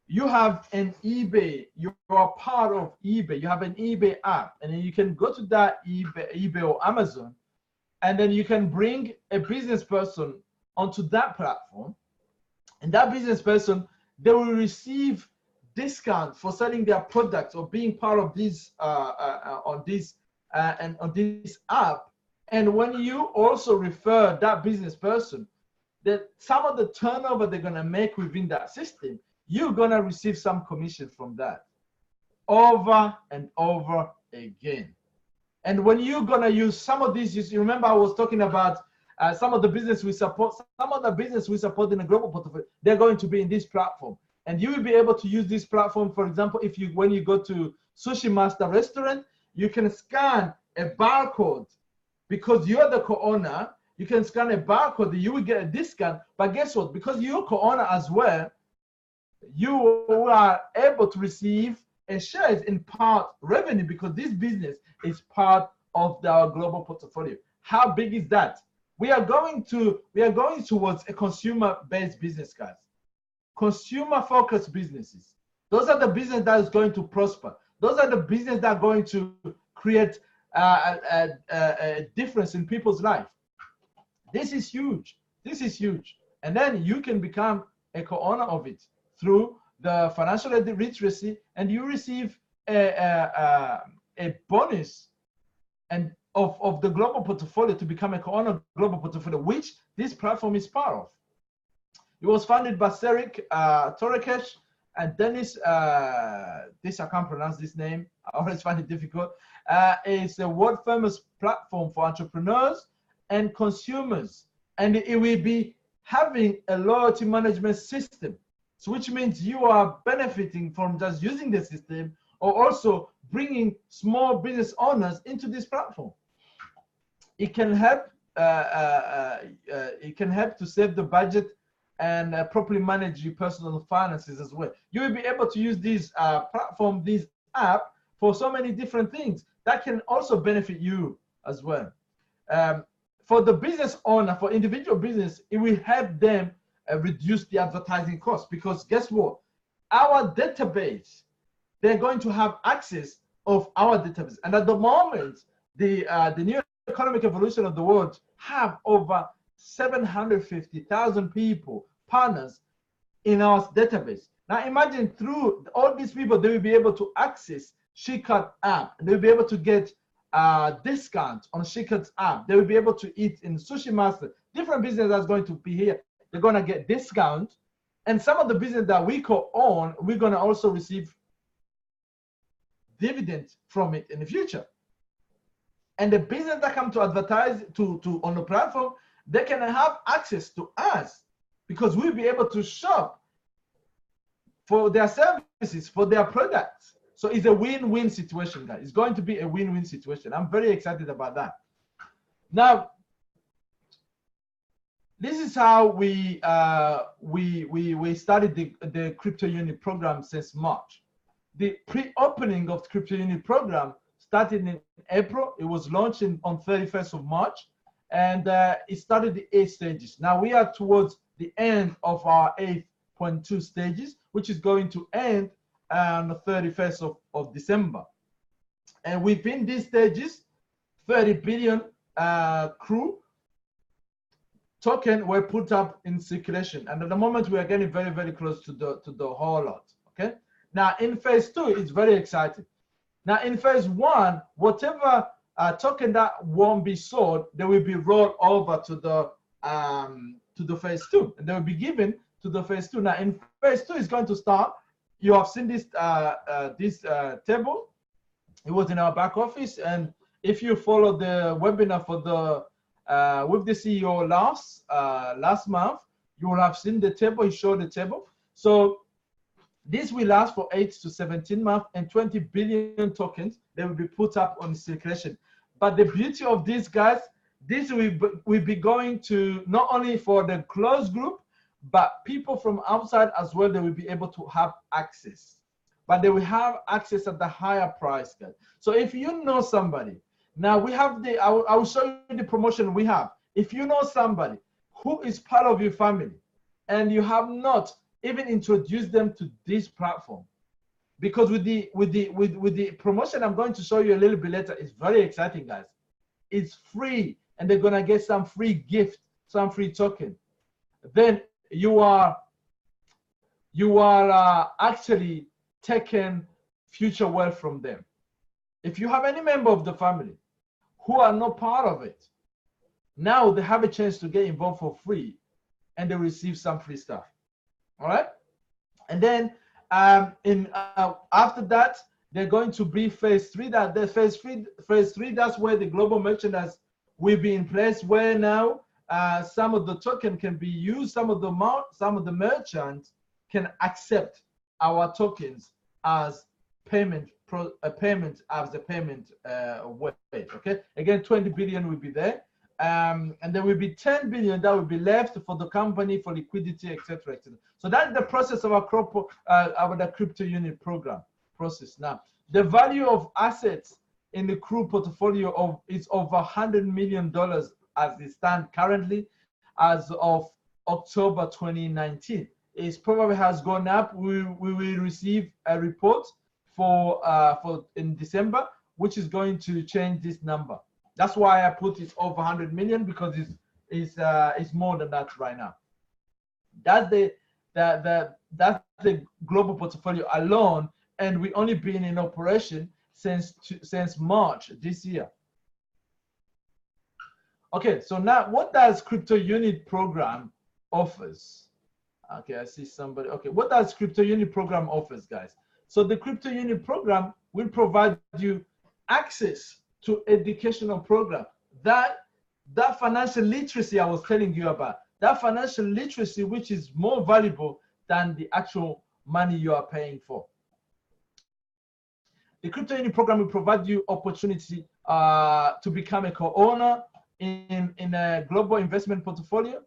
you have an eBay, you are part of eBay, you have an eBay app, and then you can go to that eBay or Amazon, and then you can bring a business person onto that platform, and that business person, they will receive discount for selling their products or being part of this on this app. And when you also refer that business person, that some of the turnover they're gonna make within that system, you're gonna receive some commission from that over and over again. And when you're gonna use some of these, you remember I was talking about some of the business we support, some of the business we support in the global portfolio, they're going to be in this platform. And you will be able to use this platform, for example, when you go to Sushi Master restaurant, you can scan a barcode because you're the co-owner, you can scan a barcode, you will get a discount, but guess what? Because you're co-owner as well, you are able to receive a shares in part revenue because this business is part of our global portfolio. How big is that? We are going towards a consumer-based business, guys. Consumer-focused businesses. Those are the business that is going to prosper. Those are the business that are going to create a difference in people's life. This is huge. This is huge. And then you can become a co-owner of it through the financial literacy, and you receive a bonus and of the global portfolio to become a co-owner global portfolio, which this platform is part of. It was founded by Serik Torekesh and Dennis, this I can't pronounce this name, I always find it difficult. It's a world famous platform for entrepreneurs and consumers, and it will be having a loyalty management system. So which means you are benefiting from just using the system, or also bringing small business owners into this platform. It can help. It can help to save the budget and properly manage your personal finances as well. You will be able to use this platform, this app, for so many different things that can also benefit you as well. For the business owner, for individual business, it will help them reduce the advertising costs, because guess what? Our database, they're going to have access of our database. And at the moment, the new economic evolution of the world have over 750,000 people, partners in our database. Now imagine through all these people, they will be able to access Shikart app. They will be able to get discount on Shikart's app. They will be able to eat in Sushi Master. Different business that's going to be here. They're going to get discount. And some of the business that we co-own, we're going to also receive dividends from it in the future. And the business that come to advertise to on the platform, they can have access to us because we'll be able to shop for their services, for their products. So it's a win-win situation, guys. It's going to be a win-win situation. I'm very excited about that. Now, this is how we started the CryptoUnit program since March. The pre-opening of the CryptoUnit program started in April. It was launched on 31st of March, and it started the 8 stages. Now we are towards the end of our 8.2 stages, which is going to end on the 31st of December. And within these stages, 30 billion crew token were put up in circulation, and at the moment we are getting very, very close to the whole lot. Okay. Now in phase 2, it's very exciting. Now in phase 1, whatever token that won't be sold, they will be rolled over to the phase 2, and they will be given to the phase 2. Now in phase 2 is going to start. You have seen this table. It was in our back office, and if you follow the webinar for the with the CEO last month, you will have seen the table. He showed the table. So this will last for 8 to 17 months, and 20 billion tokens, they will be put up on circulation. But the beauty of this, guys, this will be going to not only for the closed group, but people from outside as well. They will be able to have access, but they will have access at the higher price, guys. So if you know somebody, now we have I will show you the promotion we have. If you know somebody who is part of your family and you have not even introduced them to this platform, because with the promotion I'm going to show you a little bit later, it's very exciting, guys. It's free, and they're gonna get some free gift, some free token. Then you are actually taking future wealth from them. If you have any member of the family who are not part of it, now they have a chance to get involved for free, and they receive some free stuff. All right, and then after that, they're going to be phase 3. That the phase three, that's where the global merchandise will be in place, where now some of the token can be used. Some of the merchants can accept our tokens as payment way. Okay, again, 20 billion will be there, and there will be 10 billion that will be left for the company for liquidity, etc., etc. So that's the process of our the CryptoUnit program process. Now, the value of assets in the crew portfolio is over $100 million as it stands currently, as of October 2019. It probably has gone up. We will receive a report for in December, which is going to change this number. That's why I put it over 100 million, because it's more than that right now. That's the global portfolio alone, and we only been in operation since March this year. Okay, so now what does CryptoUnit program offers? Okay, I see somebody. Okay, what does CryptoUnit program offers, guys? So the CryptoUnit program will provide you access to educational program. That financial literacy I was telling you about, that financial literacy, which is more valuable than the actual money you are paying for. The CryptoUnit program will provide you opportunity to become a co-owner in a global investment portfolio.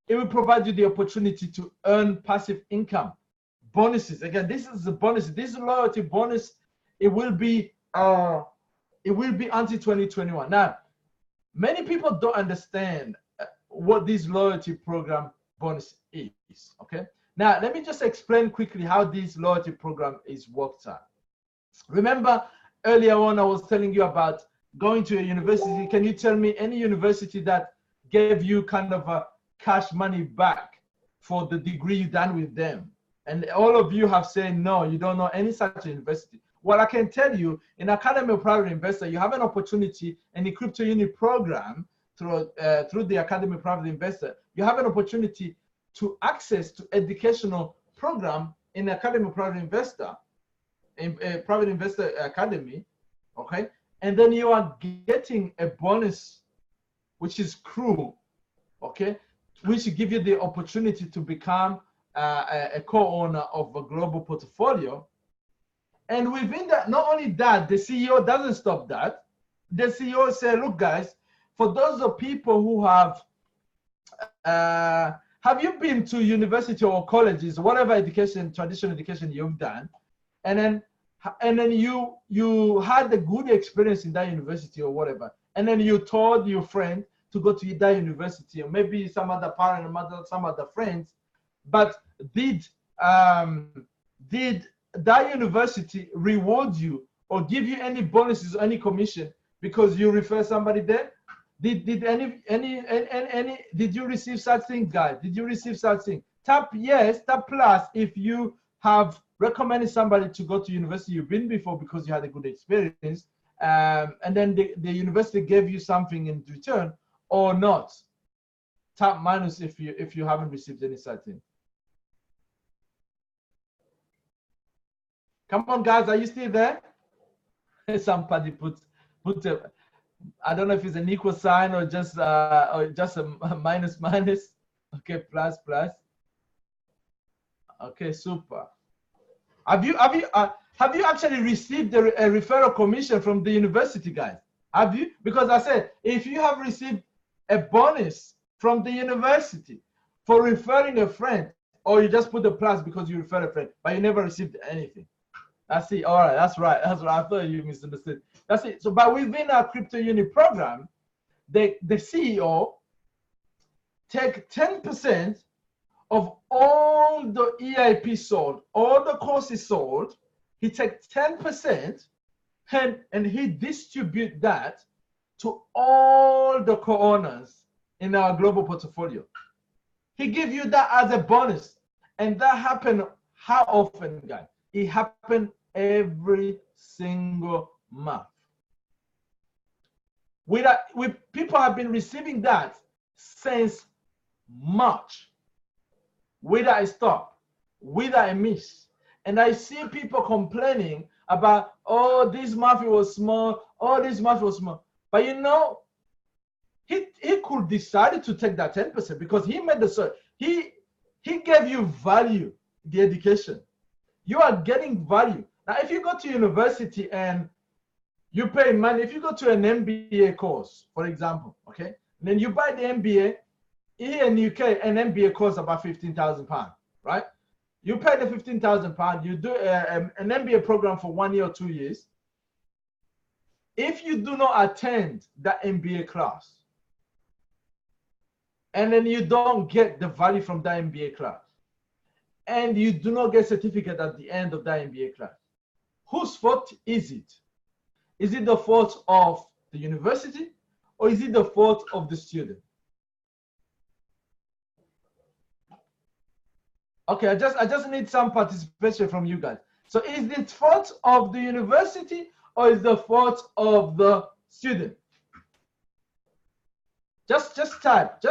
It will provide you the opportunity to earn passive income, bonuses. Again, this is a bonus. This is a loyalty bonus. It will be until 2021. Now, many people don't understand what this loyalty program bonus is. Okay. Now, let me just explain quickly how this loyalty program is worked out. Remember earlier on, I was telling you about going to a university. Can you tell me any university that gave you kind of a cash money back for the degree you done with them? And all of you have said, no, you don't know any such university. Well, I can tell you, in Academy of Private Investor, you have an opportunity in the CryptoUnit program through the Academy of Private Investor. You have an opportunity to access to educational program in Academy of Private Investor, in Private Investor Academy, okay? And then you are getting a bonus, which is CREW, okay? Which give you the opportunity to become a co-owner of a global portfolio. And within that, not only that, the CEO doesn't stop that. The CEO say, look, guys, for those of people who have you been to university or colleges, whatever education, traditional education you've done, and then you had a good experience in that university or whatever, and then you told your friend to go to that university, or maybe some other parent or some other friends, but did that university reward you or give you any bonuses or any commission because you refer somebody there? Did you receive such thing, guys? Did you receive such thing? Tap yes, tap plus if you have recommended somebody to go to university you've been before because you had a good experience, and then the university gave you something in return, or not. Tap minus if you haven't received any such thing. Come on, guys, are you still there? Somebody put a, I don't know if it's an equal sign or just a minus. Okay, plus. Okay, super. Have you actually received a referral commission from the university, guys? Have you? Because I said, if you have received a bonus from the university for referring a friend, or you just put a plus because you referred a friend, but you never received anything. That's it. All right, that's right. I thought you misunderstood. That's it. So, but within our CryptoUnit program, the CEO take 10% of all the EIP sold, all the courses sold. He takes 10% and he distribute that to all the co-owners in our global portfolio. He give you that as a bonus, and that happen how often, guys? It happened every single month. People have been receiving that since March, whether I stop, whether I miss. And I see people complaining about, oh, this month it was small, oh, this month was small. But you know, he could decide to take that 10% because he made the he gave you value, the education. You are getting value. Now, if you go to university and you pay money, if you go to an MBA course, for example, okay, and then you buy the MBA, here in the UK, an MBA costs about £15,000, right? You pay the £15,000, you do an MBA program for 1 year or 2 years. If you do not attend that MBA class, and then you don't get the value from that MBA class, and you do not get certificate at the end of that MBA class, whose fault is it? Is it the fault of the university, or is it the fault of the student? Okay, I just need some participation from you guys. So is it fault of the university, or is the fault of the student? Just type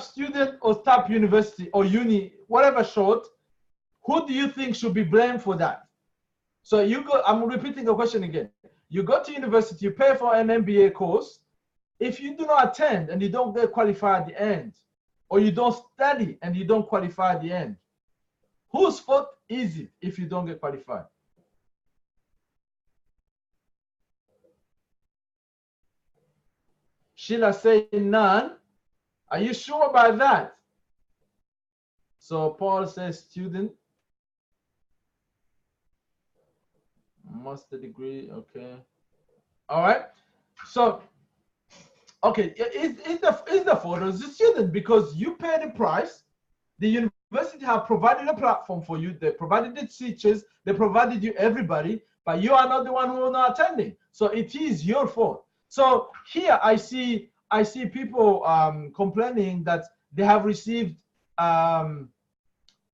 student or type university or uni, whatever short. Who do you think should be blamed for that? So you go, I'm repeating the question again. You go to university, you pay for an MBA course. If you do not attend and you don't get qualified at the end, or you don't study and you don't qualify at the end, whose fault is it if you don't get qualified? Sheila saying none. Are you sure about that? So Paul says student. Master degree, okay. All right. So, okay, is the fault of the student, because you pay the price. The university have provided a platform for you. They provided the teachers. They provided you everybody, but you are not the one who are not attending. So it is your fault. So here I see people complaining that they have received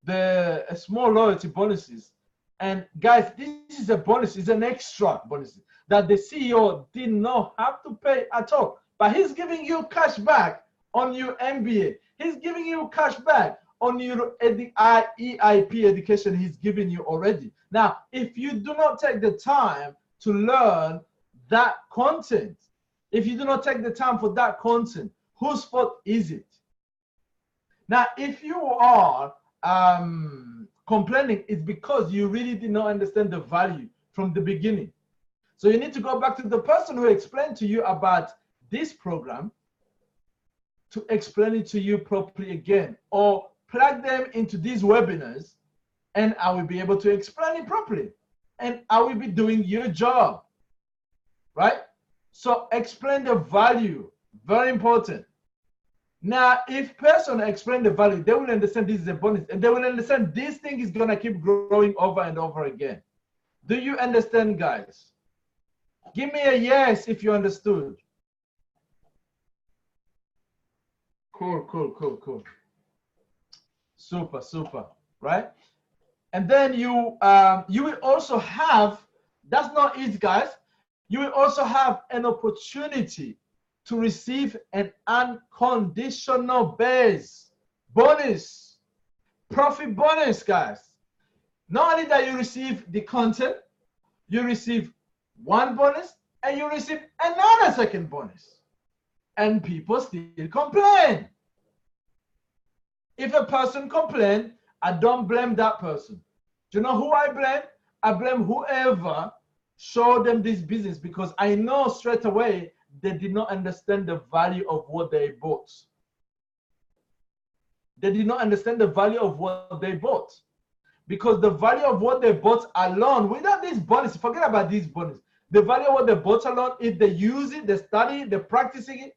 the small loyalty bonuses. And guys, this is a bonus, it's an extra bonus that the CEO did not have to pay at all. But he's giving you cash back on your MBA. He's giving you cash back on your EIP education he's giving you already. Now, if you do not take the time to learn that content, if you do not take the time for that content, whose fault is it? Now, if you are complaining, it's because you really did not understand the value from the beginning. So you need to go back to the person who explained to you about this program to explain it to you properly again, or plug them into these webinars and I will be able to explain it properly and I will be doing your job, right? So explain the value, very important. Now, if person explain the value, they will understand this is a bonus and they will understand this thing is gonna keep growing over and over again. Do you understand, guys? Give me a yes if you understood. Cool. Super, right? And then you will also have, that's not it, guys. You will also have an opportunity to receive an unconditional base bonus, profit bonus, guys. Not only that you receive the content, you receive one bonus and you receive another second bonus. And people still complain. If a person complains, I don't blame that person. Do you know who I blame? I blame whoever showed them this business, because I know straight away they did not understand the value of what they bought. They did not understand the value of what they bought. Because the value of what they bought alone, without this bonus, forget about this bonus, the value of what they bought alone, if they use it, they study it, they're practicing it,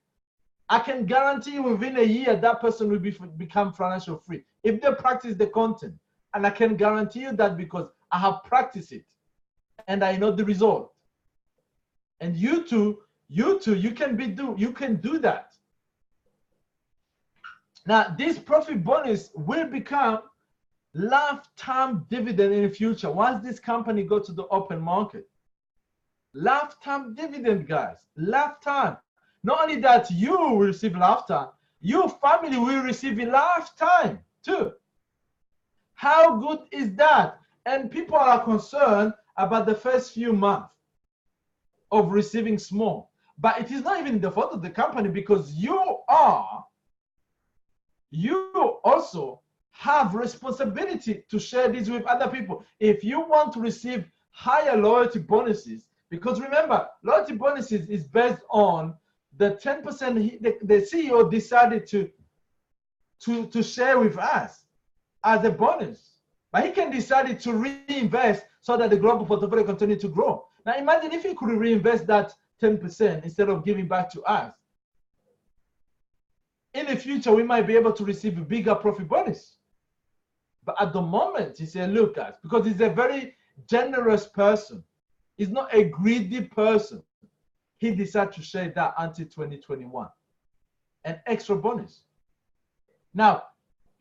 I can guarantee you within a year that person will become financial free if they practice the content. And I can guarantee you that because I have practiced it and I know the result. And you too, you can do that. Now, this profit bonus will become lifetime dividend in the future once this company goes to the open market. Lifetime dividend, guys, lifetime. Not only that, you will receive lifetime, your family will receive a lifetime too. How good is that? And people are concerned about the first few months of receiving small, but it is not even the fault of the company, because you also have responsibility to share this with other people. If you want to receive higher loyalty bonuses, because remember, loyalty bonuses is based on the 10% the CEO decided to share with us as a bonus. But he can decide to reinvest so that the global portfolio continue to grow. Now imagine if he could reinvest that 10% instead of giving back to us. In the future, we might be able to receive a bigger profit bonus. But at the moment, he said, look, guys, because he's a very generous person. He's not a greedy person. He decided to share that until 2021, an extra bonus. Now,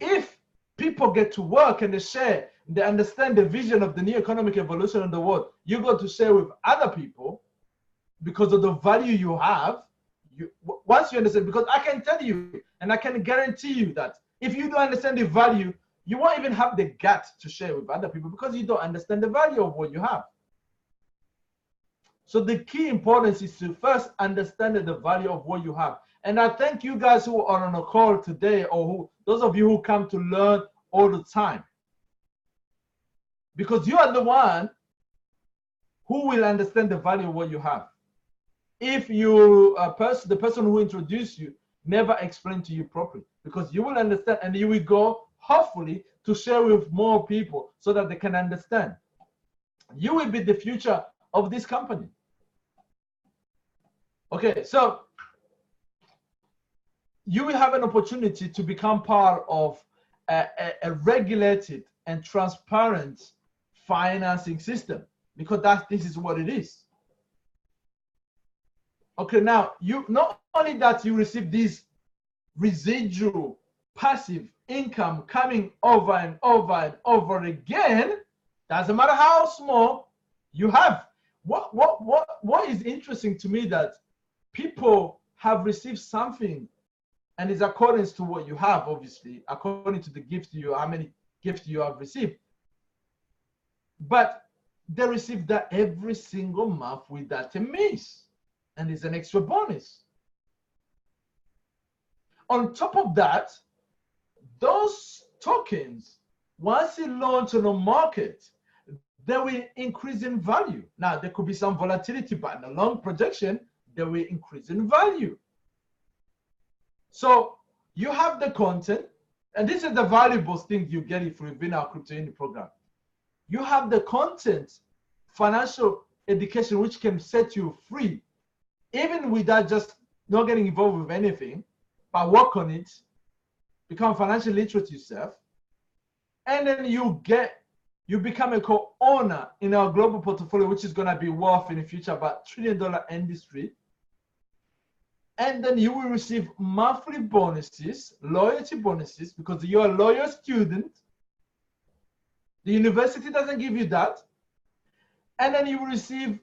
if people get to work and they share, they understand the vision of the new economic evolution in the world, you got to share with other people because of the value you have. Once you understand, because I can tell you and I can guarantee you that if you don't understand the value, you won't even have the guts to share with other people because you don't understand the value of what you have. So the key importance is to first understand the value of what you have. And I thank you guys who are on a call today, or those of you who come to learn all the time. Because you are the one who will understand the value of what you have. If the person who introduced you never explained to you properly, because you will understand and you will go, hopefully, to share with more people so that they can understand. You will be the future of this company. Okay, so you will have an opportunity to become part of a regulated and transparent financing system, because this is what it is. Okay, now you not only that you receive this residual passive income coming over and over and over again, doesn't matter how small you have. What is interesting to me that people have received something, and it's according to what you have, obviously, according to the gift you, how many gifts you have received. But they receive that every single month without a miss, and it's an extra bonus. On top of that, those tokens, once it launch on the market, they will increase in value. Now, there could be some volatility, but in the long projection, they will increase in value. So you have the content, and this is the valuable thing you get if you've been our CryptoUnit program. You have the content, financial education, which can set you free, even without just not getting involved with anything, but work on it, become financially literate yourself, and then you become a co-owner in our global portfolio, which is going to be worth in the future about $1 trillion industry. And then you will receive monthly bonuses, loyalty bonuses, because you're a loyal student. The university doesn't give you that. And then you will receive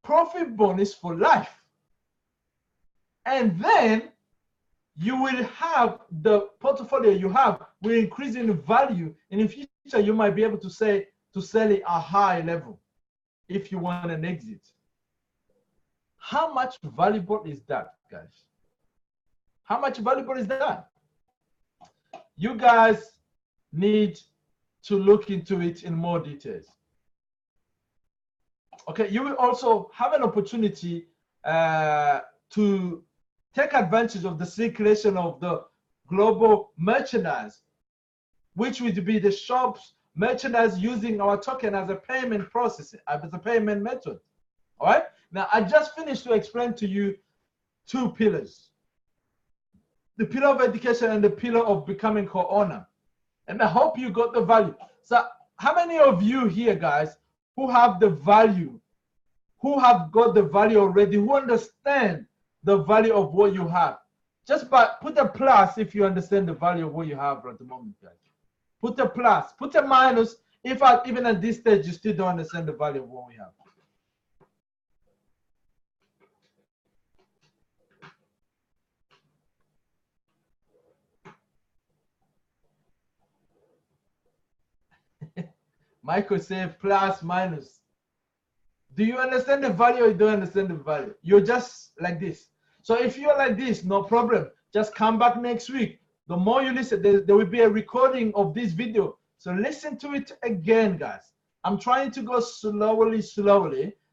profit bonus for life. And then you will have the portfolio you have will increase in value. In the future, you might be able to sell it a high level if you want an exit. How much valuable is that, guys? How much valuable is that? You guys need to look into it in more details. Okay, you will also have an opportunity to take advantage of the circulation of the global merchandise, which would be the shops merchandise using our token as a payment process, as a payment method. All right. Now, I just finished to explain to you two pillars: the pillar of education and the pillar of becoming co-owner. And I hope you got the value. So, how many of you here, guys, who have the value, who have got the value already, who understand the value of what you have? Just put a plus if you understand the value of what you have at the moment, guys. Put a plus, put a minus if even at this stage you still don't understand the value of what we have. Michael said plus, minus. Do you understand the value or you don't understand the value? You're just like this. So if you're like this, no problem. Just come back next week. The more you listen, there will be a recording of this video. So listen to it again, guys. I'm trying to go slowly.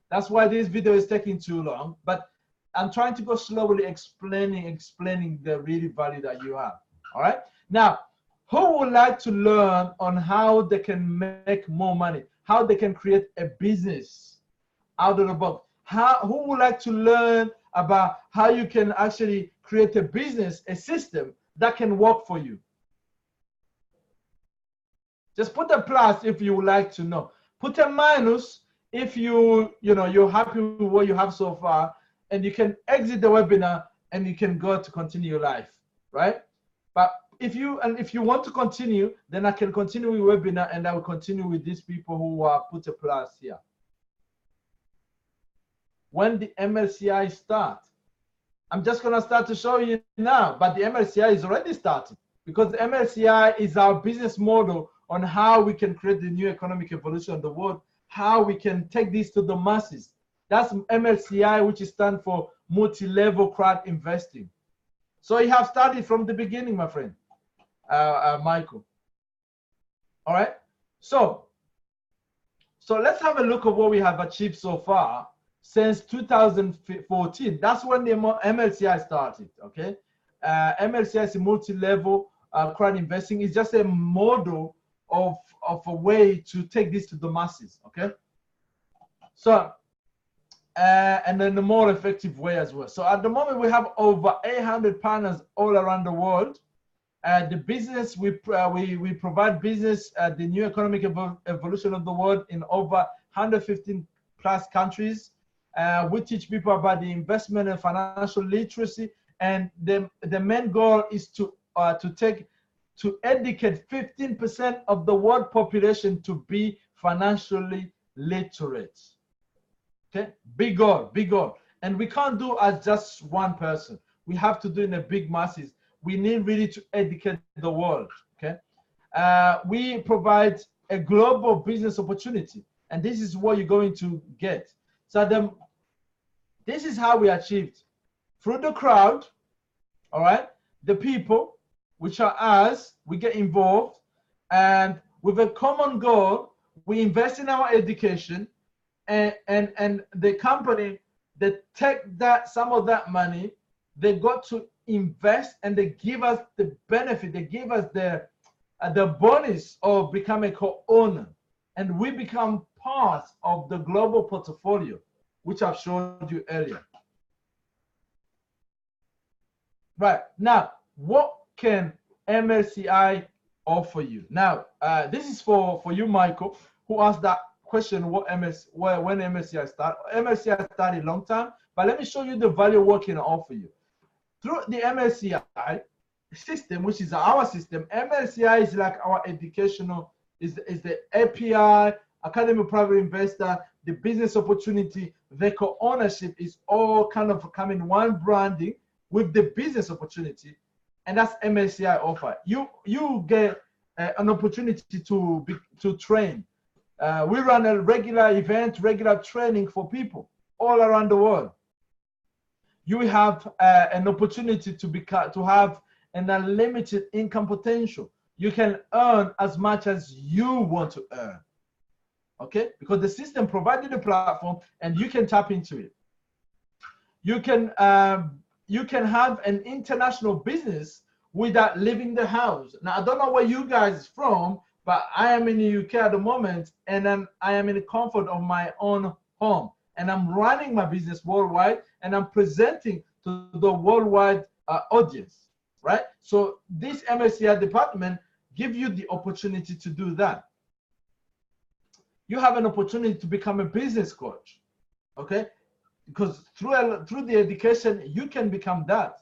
That's why this video is taking too long. But I'm trying to go slowly explaining the real value that you have. All right? Now, who would like to learn on how they can make more money, how they can create a business out of the box? Who would like to learn about how you can actually create a business, a system that can work for you? Just put a plus if you would like to know. Put a minus if you're happy with what you have so far, and you can exit the webinar and you can go to continue your life, right? But if you want to continue, then I can continue with webinar and I will continue with these people who put a plus here. When the MLCI start, I'm just gonna start to show you now, but the MLCI is already started because the MLCI is our business model on how we can create the new economic evolution of the world, how we can take this to the masses. That's MLCI, which stands for Multilevel Crowdinvesting. So you have started from the beginning, my friend, Michael. All right. So let's have a look at what we have achieved so far since 2014. That's when the MLCI started. Okay. MLCI is a multi-level crowd-investing. It's just a model of a way to take this to the masses. Okay. So and then the more effective way as well. So at the moment we have over 800 partners all around the world. The business we provide business the new economic evolution of the world in over 115 plus countries. We teach people about the investment and financial literacy, and the main goal is to to educate 15% of the world population to be financially literate. Okay, big goal, big goal. And we can't do as just one person. We have to do in a big masses. We need really to educate the world. Okay, we provide a global business opportunity, and this is what you're going to get. So this is how we achieved through the crowd. All right, the people, which are us, we get involved, and with a common goal, we invest in our education, and the company, they take some of that money, they got to invest, and they give us the benefit, they give us the bonus of becoming a co-owner, and we become part of the global portfolio, which I've showed you earlier. Right, now, what can MSCI offer you? Now, this is for you, Michael, who asked that question, when MSCI started. MSCI started a long time, but let me show you the value what can offer you. Through the MSCI system, which is our system, MSCI is like our educational, is the API, Academy Private Investor, the business opportunity, the co-ownership is all kind of coming one branding with the business opportunity, and that's MSCI offer. You get an opportunity to train. We run a regular event, regular training for people all around the world. You have an opportunity to have an unlimited income potential. You can earn as much as you want to earn. Okay, because the system provided a platform and you can tap into it. You can have an international business without leaving the house. Now, I don't know where you guys are from, but I am in the UK at the moment, and I am in the comfort of my own home, and I'm running my business worldwide, and I'm presenting to the worldwide audience, right? So this MSCI department gives you the opportunity to do that. You have an opportunity to become a business coach, okay? Because through the education, you can become that.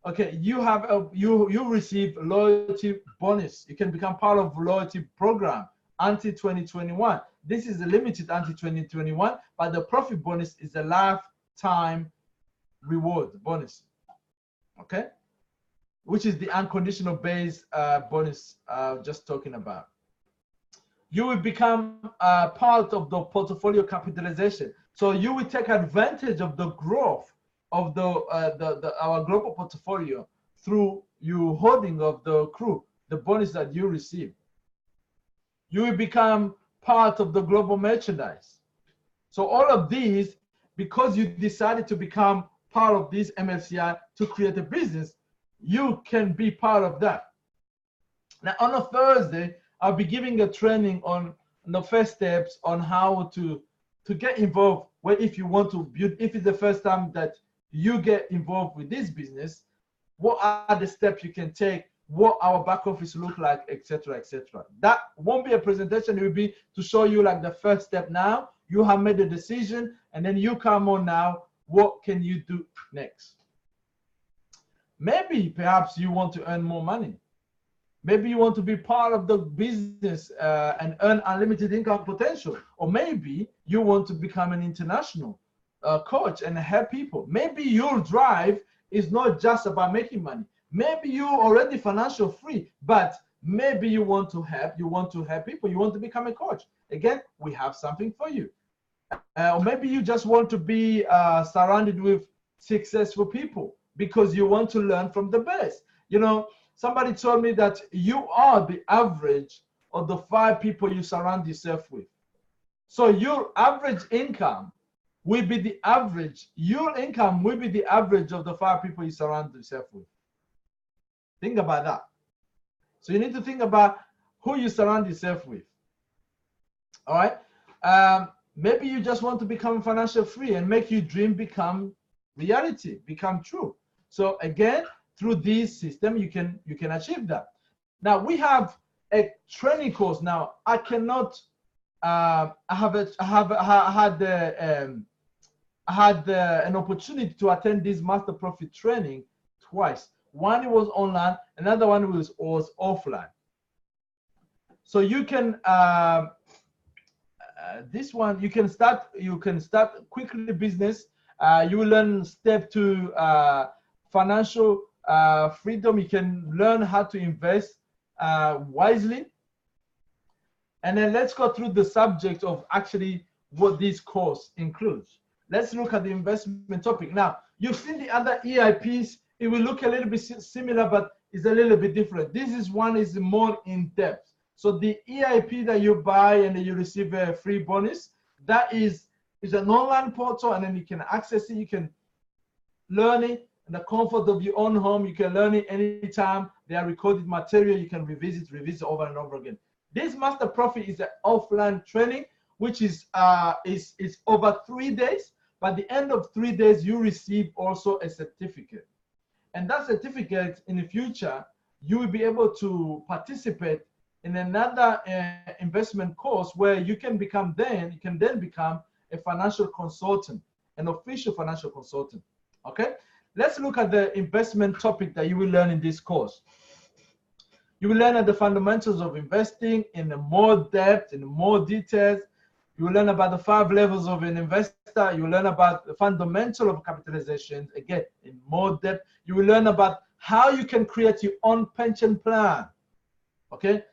Okay, you receive loyalty bonus. You can become part of loyalty program until 2021. This is limited until 2021, but the Profi bonus is a lifetime reward bonus. Okay, which is the unconditional base bonus just talking about. You will become part of the portfolio capitalization. So you will take advantage of the growth of our global portfolio through you holding of the crew, the bonus that you receive. You will become part of the global merchandise. So all of these, because you decided to become part of this MSCI to create a business, you can be part of that. Now on a Thursday, I'll be giving a training on the first steps on how to get involved. Where if you want to build, if it's the first time that you get involved with this business, what are the steps you can take, what our back office look like, etc., etc. That won't be a presentation. It will be to show you like the first step. Now you have made a decision, and then you come on now, what can you do next? Maybe perhaps you want to earn more money. Maybe you want to be part of the business and earn unlimited income potential. Or maybe you want to become an international coach and help people. Maybe your drive is not just about making money. Maybe you're already financial free, but maybe you want to help people, you want to become a coach. Again, we have something for you. Or maybe you just want to be surrounded with successful people because you want to learn from the best. You know, somebody told me that you are the average of the 5 people you surround yourself with. So your average income will be the average. Your income will be the average of the 5 people you surround yourself with. Think about that. So you need to think about who you surround yourself with. All right. Maybe you just want to become financial free and make your dream become reality, become true. So again, through this system, you can achieve that. Now we have a training course. Now I cannot. I had an opportunity to attend this Master Profit training twice. One was online, another one was offline. So you can this one you can start quickly business. You will learn step 2 financial freedom. You can learn how to invest wisely. And then let's go through the subject of actually what this course includes. Let's look at the investment topic. Now, you've seen the other EIPs. It will look a little bit similar, but it's a little bit different. This one is more in depth. So the EIP that you buy and then you receive a free bonus, that is an online portal, and then you can access it. You can learn it in the comfort of your own home. You can learn it anytime. They are recorded material. You can revisit over and over again. This Master Profi is an offline training, which is over 3 days. By the end of 3 days, you receive also a certificate. And that certificate, in the future, you will be able to participate in another investment course where you can then become a financial consultant, an official financial consultant. Okay, let's look at the investment topic that you will learn in this course. You will learn the fundamentals of investing in more depth, in more details. You will learn about the 5 levels of an investor. You will learn about the fundamental of capitalization, again, in more depth. You will learn about how you can create your own pension plan. Okay,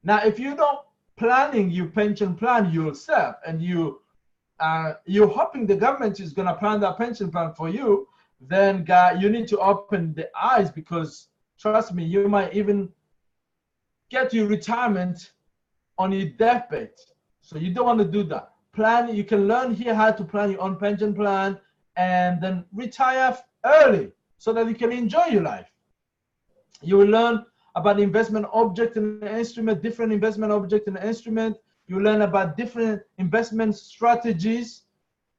now if you don't planning your pension plan yourself, and you're hoping the government is going to plan that pension plan for you, then you need to open the eyes, because trust me, you might even get your retirement on your deathbed. So you don't want to do that. You can learn here how to plan your own pension plan and then retire early so that you can enjoy your life. You will learn about investment object and instrument, different investment object and instrument. You learn about different investment strategies.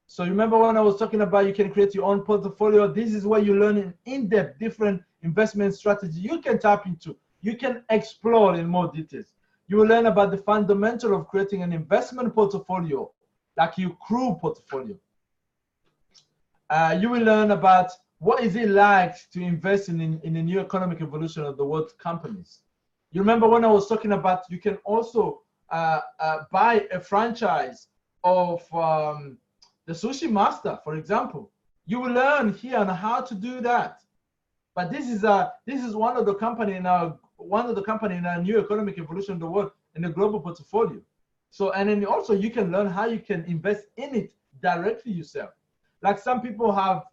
So remember when I was talking about you can create your own portfolio, this is where you learn in depth different investment strategies you can tap into. You can explore in more details. You will learn about the fundamental of creating an investment portfolio, like your crew portfolio. You will learn about what is it like to invest in the new economic evolution of the world companies. You remember when I was talking about you can also buy a franchise of the Sushi Master, for example. You will learn here on how to do that. But this is one of the company in our new economic evolution of the world in the global portfolio. So, and then also you can learn how you can invest in it directly yourself. Like some people have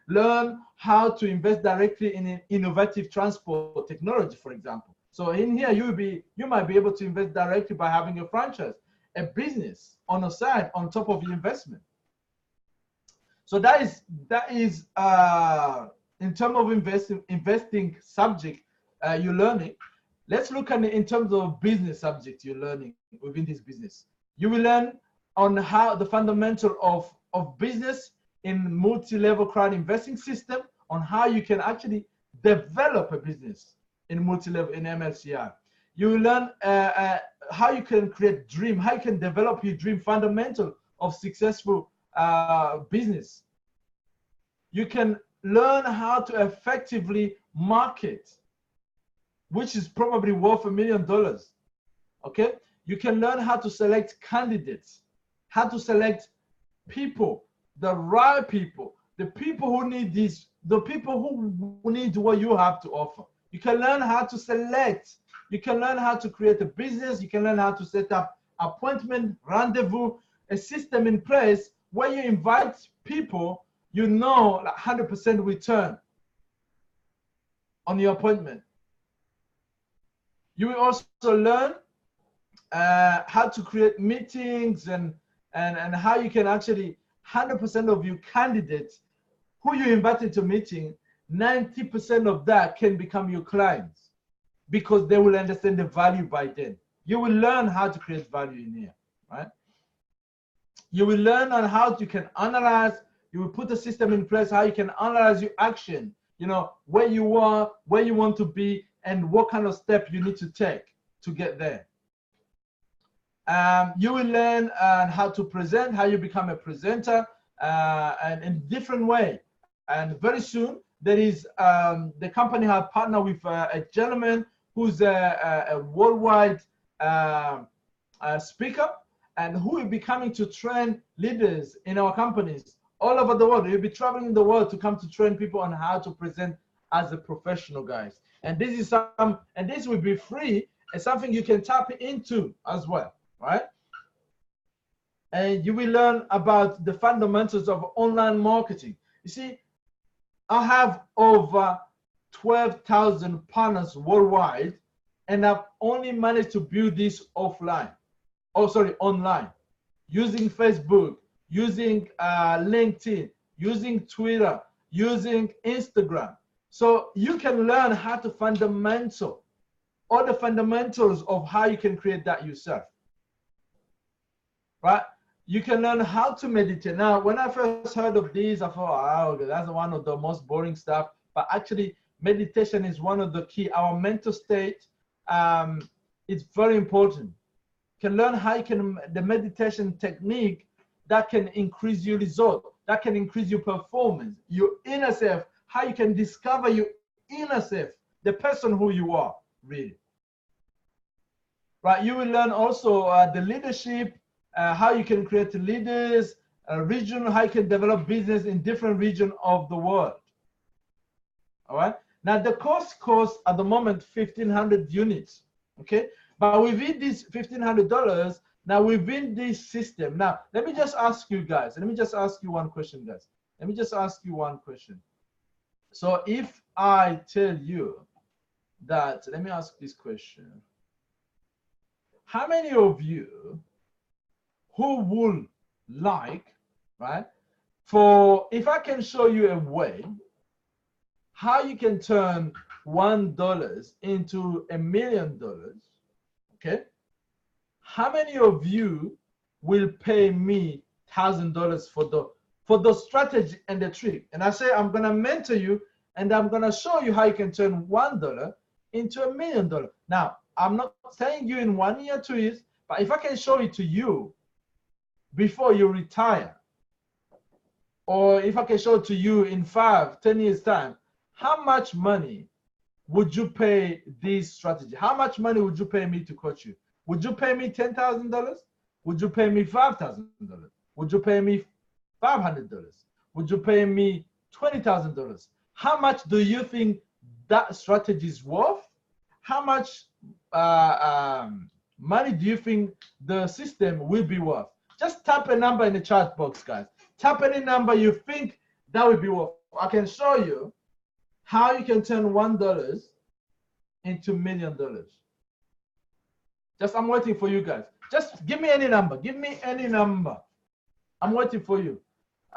learned how to invest directly in innovative transport technology, for example. So in here you might be able to invest directly by having a franchise, a business on the side on top of your investment. So that is in terms of investing subject you're learning. Let's look at it in terms of business subject you're learning within this business. You will learn on how the fundamental of business in multi-level crowd investing system, on how you can actually develop a business in multi-level in MLCI. You will learn how you can create dream, how you can develop your dream, fundamental of successful business. You can learn how to effectively market, which is probably worth $1 million. Okay, you can learn how to select candidates, how to select people, the right people, the people who need this, the people who need what you have to offer. You can learn how to select. You can learn how to create a business. You can learn how to set up appointment, rendezvous, a system in place where you invite people, you know, like 100% return on your appointment. You will also learn how to create meetings and how you can actually 100% of your candidates who you invite into meeting, 90% of that can become your clients because they will understand the value by then. You will learn how to create value in here, right? You will learn on how you can analyze. You will put a system in place how you can analyze your action, you know, where you are, where you want to be, and what kind of step you need to take to get there. You will learn how to present, how you become a presenter, and in different way. And very soon, There is the company has partnered with a gentleman who's a worldwide speaker, and who will be coming to train leaders in our companies all over the world. He'll be traveling the world to come to train people on how to present as a professional, guys. And this is and this will be free and something you can tap into as well, right? And you will learn about the fundamentals of online marketing. You see, I have over 12,000 partners worldwide, and I've only managed to build this online, using Facebook, using LinkedIn, using Twitter, using Instagram. So you can learn how to all the fundamentals of how you can create that yourself, right? You can learn how to meditate. Now, when I first heard of these, I thought, oh, that's one of the most boring stuff. But actually, meditation is one of the key. Our mental state is very important. You can learn how you can, the meditation technique that can increase your result, that can increase your performance, your inner self, how you can discover your inner self, the person who you are, really. Right, you will learn also the leadership, how you can create leaders, region, how you can develop business in different regions of the world. All right. Now the cost at the moment 1,500 units. Okay, but within this $1,500, now within this system. Now let me just ask you guys. Let me just ask you one question, guys. Let me just ask you one question. So if I tell you that, let me ask this question. How many of you who would like, right, if I can show you a way how you can turn $1 into $1 million, okay? How many of you will pay me $1,000 for the strategy and the trick? And I say, I'm gonna mentor you and I'm gonna show you how you can turn $1 into $1 million. Now, I'm not saying you in 1 year, 2 years, but if I can show it to you before you retire, or if I can show it to you in 5, 10 years time, how much money would you pay this strategy? How much money would you pay me to coach you? Would you pay me $10,000? Would you pay me $5,000? Would you pay me $500? Would you pay me $20,000? How much do you think that strategy is worth? How much money do you think the system will be worth? Just type a number in the chat box, guys. Type any number you think that would be worth. I can show you how you can turn $1 into $1 million. Just, I'm waiting for you guys. Just give me any number. Give me any number. I'm waiting for you.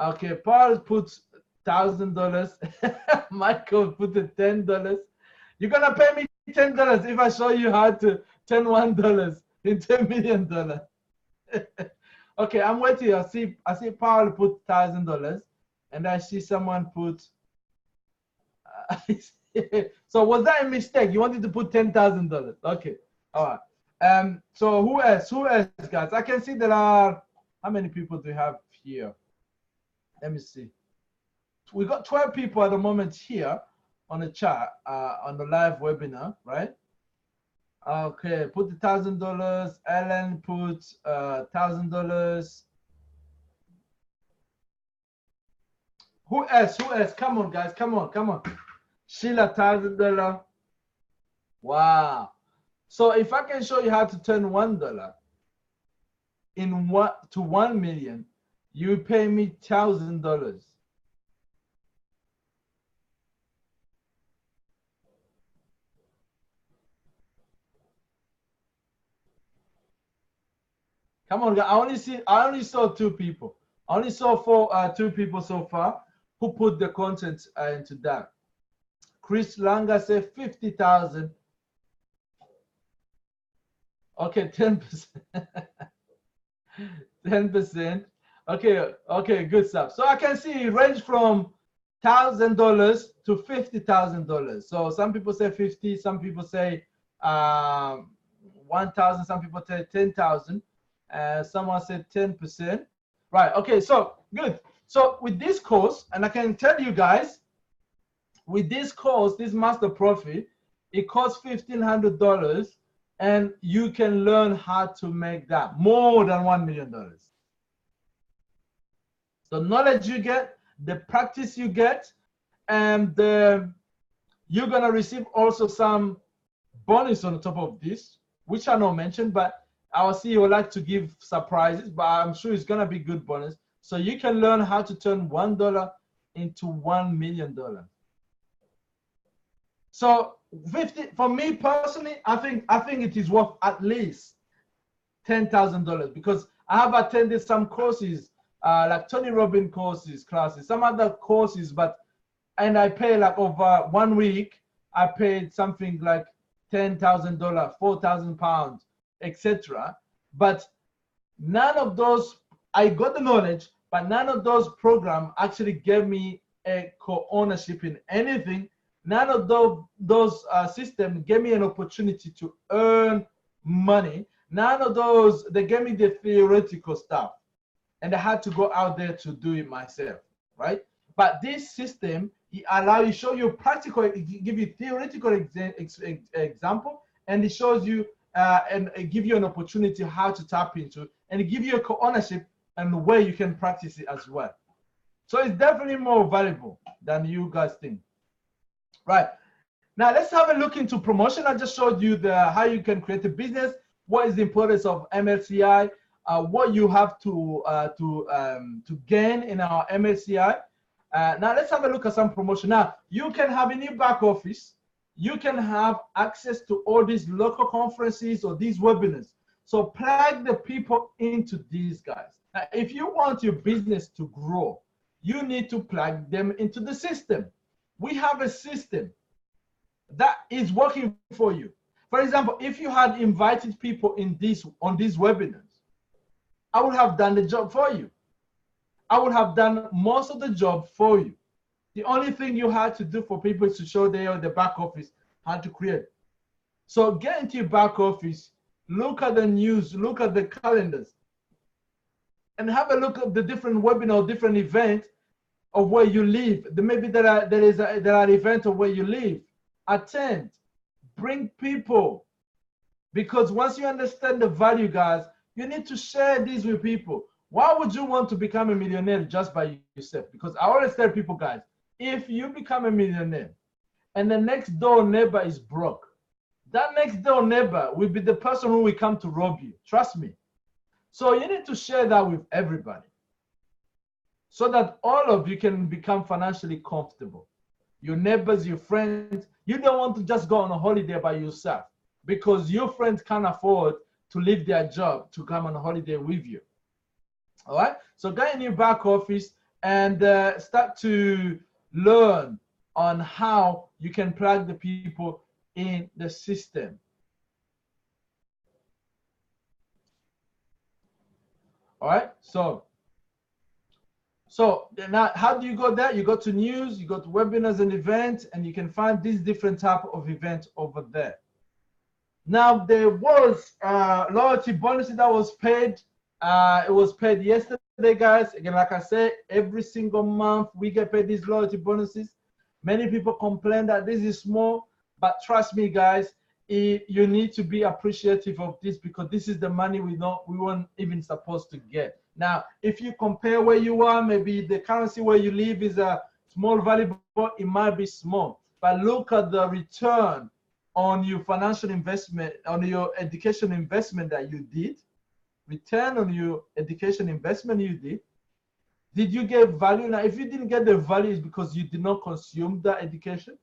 Okay, Paul puts $1,000. Michael put $10. You're gonna pay me $10 if I show you how to turn $1 into $1 million. Okay, I'm waiting. I see Paul put $1,000, and I see someone put. So was that a mistake? You wanted to put $10,000? Okay, all right. So who else? Who else, guys? I can see there are. How many people do we have here? Let me see. We got 12 people at the moment here on the chat, on the live webinar, right? Okay, put the $1,000. Ellen put $1,000. Who else? Who else? Come on, guys. Come on, come on. Sheila, $1,000. Wow. So if I can show you how to turn $1 to 1 million, you pay me $1,000. Come on, guys. I only saw 2 people. I only saw 2 people so far who put the content into that. Chris Langa said 50,000. Okay, 10%. 10%. Okay, good stuff. So I can see it range from $1,000 to $50,000. So some people say 50, some people say 1,000, some people say 10,000. Someone said 10%. Right. Okay. So good. So with this course, and I can tell you guys, with this course, this master Profi, it costs $1,500, and you can learn how to make that more than $1 million. The knowledge you get, the practice you get, and you're gonna receive also some bonus on top of this, which I not mentioned, but our CEO like to give surprises, but I'm sure it's gonna be good bonus. So you can learn how to turn $1 into $1 million. So 50, for me personally, I think it is worth at least $10,000, because I have attended some courses, like Tony Robbins courses, classes, some other courses, and I pay like over 1 week, I paid something like $10,000, 4,000 pounds, etc. But none of those, I got the knowledge, but none of those programs actually gave me a co-ownership in anything. None of those systems gave me an opportunity to earn money. None of those, they gave me the theoretical stuff, and I had to go out there to do it myself, right? But this system, it allows you, show you practical, it give you theoretical example, and it shows you and it give you an opportunity how to tap into, and it give you a co-ownership and where you can practice it as well. So it's definitely more valuable than you guys think. Right, now let's have a look into promotion. I just showed you how you can create a business, what is the importance of MLCI, what you have to gain in our MLCI. Now let's have a look at some promotion. Now you can have a new back office. You can have access to all these local conferences or these webinars. So plug the people into these guys. Now, if you want your business to grow, you need to plug them into the system. We have a system that is working for you. For example, if you had invited people on these webinars, I would have done the job for you. I would have done most of the job for you. The only thing you had to do for people is to show they are the back office how to create. So get into your back office, look at the news, look at the calendars, and have a look at the different webinar, different events of where you live. Maybe there are events of where you live. Attend, bring people, because once you understand the value, guys, you need to share this with people. Why would you want to become a millionaire just by yourself? Because I always tell people, guys, if you become a millionaire and the next door neighbor is broke, that next door neighbor will be the person who will come to rob you. Trust me. So you need to share that with everybody, so that all of you can become financially comfortable. Your neighbors, your friends, you don't want to just go on a holiday by yourself, because your friends can't afford to leave their job to come on a holiday with you. All right, so get in your back office and start to learn on how you can plug the people in the system. All right, so now how do you go there? You go to news, you go to webinars and events, and you can find these different type of events over there. Now there was loyalty bonuses that was paid. It was paid yesterday, guys. Again, like I said, every single month we get paid these loyalty bonuses. Many people complain that this is small, but trust me, guys, you need to be appreciative of this, because this is the money we weren't even supposed to get. Now, if you compare where you are, maybe the currency where you live is a small value, it might be small, but look at the return on your financial investment, on your education investment that you did. Return on your education investment you did. Did you get value? Now, if you didn't get the value, it's because you did not consume that education.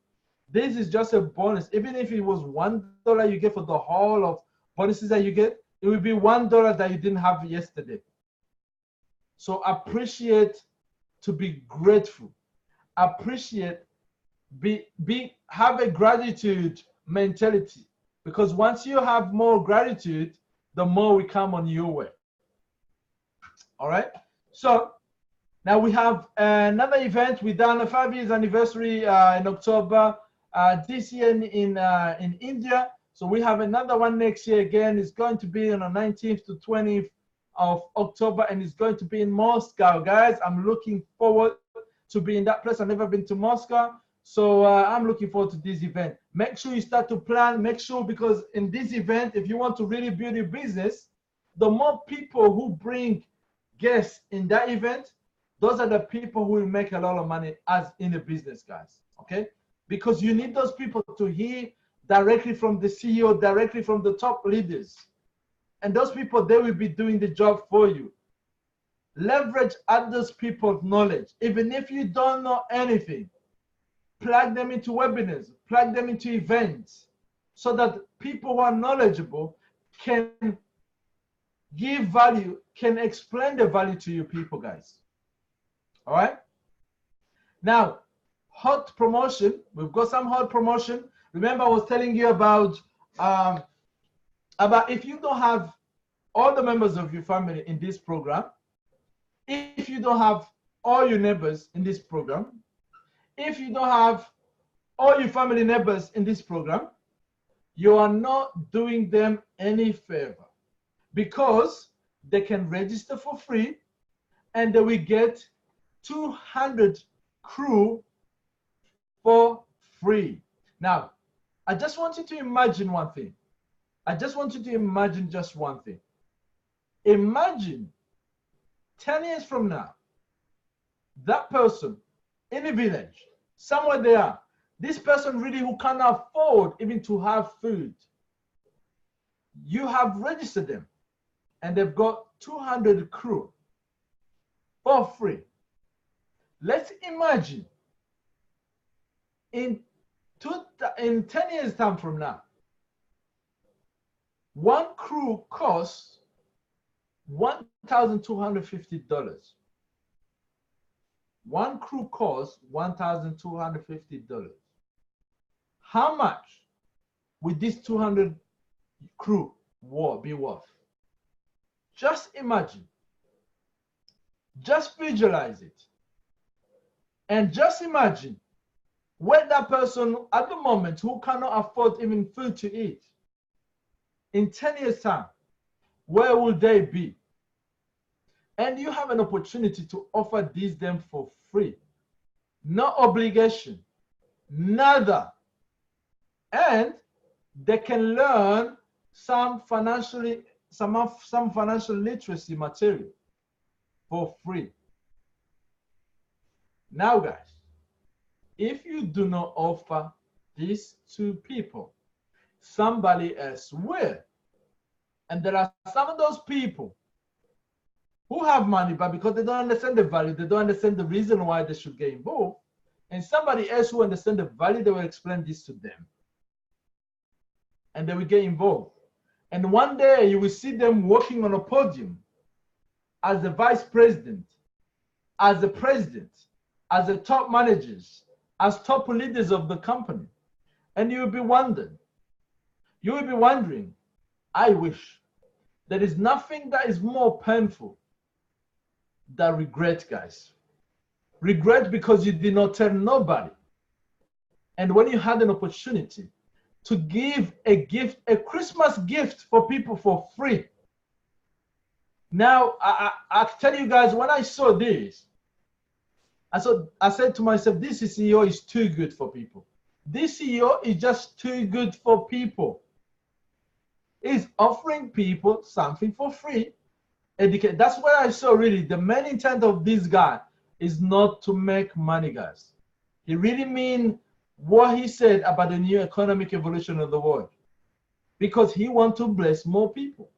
This is just a bonus. Even if it was $1 you get for the whole of bonuses that you get, it will be $1 that you didn't have yesterday. So appreciate, to be grateful. Appreciate, have a gratitude mentality, because once you have more gratitude, the more we come on your way. All right, so now we have another event. We done a 5 years anniversary in October this year in India. So we have another one next year again. It's going to be on the 19th to 20th of October, and it's going to be in Moscow, guys. I'm looking forward to be in that place. I've never been to Moscow, So I'm looking forward to this event. Make sure you start to plan. Make sure, because in this event, if you want to really build your business, the more people who bring guests in that event, those are the people who will make a lot of money as in a business, guys. Okay? Because you need those people to hear directly from the CEO, directly from the top leaders. And those people, they will be doing the job for you. Leverage others people's knowledge. Even if you don't know anything, plug them into webinars, plug them into events, so that people who are knowledgeable can give value, can explain the value to you people, guys. All right? Now, hot promotion. We've got some hot promotion. Remember, I was telling you about if you don't have all the members of your family in this program, if you don't have all your neighbors in this program, if you don't have all your family neighbors in this program, you are not doing them any favor, because they can register for free and they will get 200 crew for free. Now, I just want you to imagine one thing. I just want you to imagine just one thing. Imagine 10 years from now, that person in a village, somewhere there, this person really who can't afford even to have food, you have registered them and they've got 200 crew for free. Let's imagine in 10 years time from now, one crew costs $1,250. One crew costs $1,250. How much would this 200 crew be worth? Just imagine. Just visualize it. And just imagine where that person at the moment who cannot afford even food to eat, in 10 years time, where will they be? And you have an opportunity to offer these them for free. No obligation, nada. And they can learn some financial literacy material for free. Now, guys, if you do not offer this to people, somebody else will. And there are some of those people who have money, but because they don't understand the value, they don't understand the reason why they should get involved. And somebody else who understands the value, they will explain this to them. And they will get involved. And one day you will see them walking on a podium as the vice president, as the president, as the top managers, as top leaders of the company. And you will be wondering, I wish. There is nothing that is more painful than regret, guys. Regret because you did not tell nobody. And when you had an opportunity to give a gift, a Christmas gift for people for free. Now, I tell you guys, when I saw this, I said to myself, this CEO is too good for people. This CEO is just too good for people. He's offering people something for free. Educate. That's where I saw really the main intent of this guy is not to make money, guys. He really mean what he said about the new economic evolution of the world, because he wants to bless more people.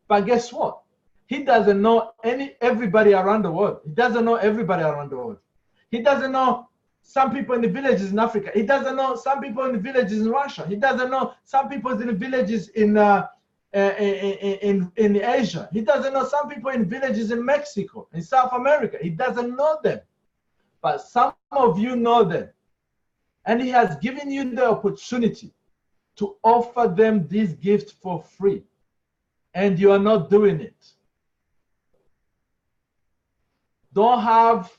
But guess what? He doesn't know everybody around the world. He doesn't know everybody around the world. He doesn't know some people in the villages in Africa. He doesn't know some people in the villages in Russia. He doesn't know some people in the villages in Asia. He doesn't know some people in villages in Mexico, in South America. He doesn't know them. But some of you know them. And he has given you the opportunity to offer them this gift for free. And you are not doing it. Don't have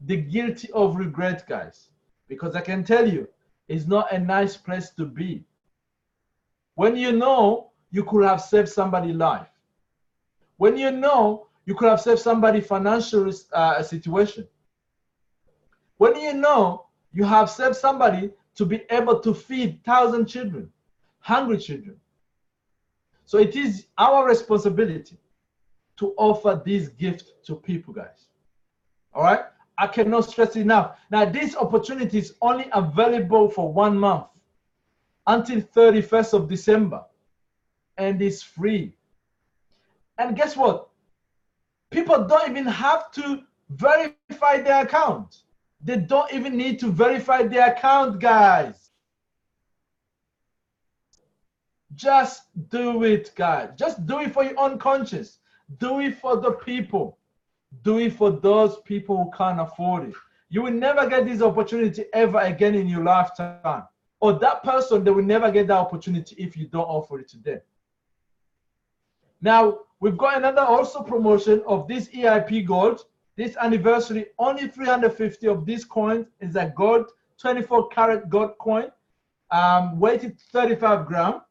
the guilt of regret, guys. Because I can tell you, it's not a nice place to be. When you know you could have saved somebody's life. When you know you could have saved somebody's financial situation. When you know You have saved somebody to be able to feed 1,000 children, hungry children. So it is our responsibility to offer this gift to people, guys. All right? I cannot stress enough. Now, this opportunity is only available for 1 month until 31st of December, and it's free. And guess what? People don't even have to verify their account. They don't even need to verify their account, guys. Just do it, guys. Just do it for your own conscience. Do it for the people. Do it for those people who can't afford it. You will never get this opportunity ever again in your lifetime. Or that person, they will never get that opportunity if you don't offer it to them. Now, we've got another also promotion of this EIP gold. This anniversary, only 350 of this coin is a gold, 24 karat gold coin, weighted 35 grams,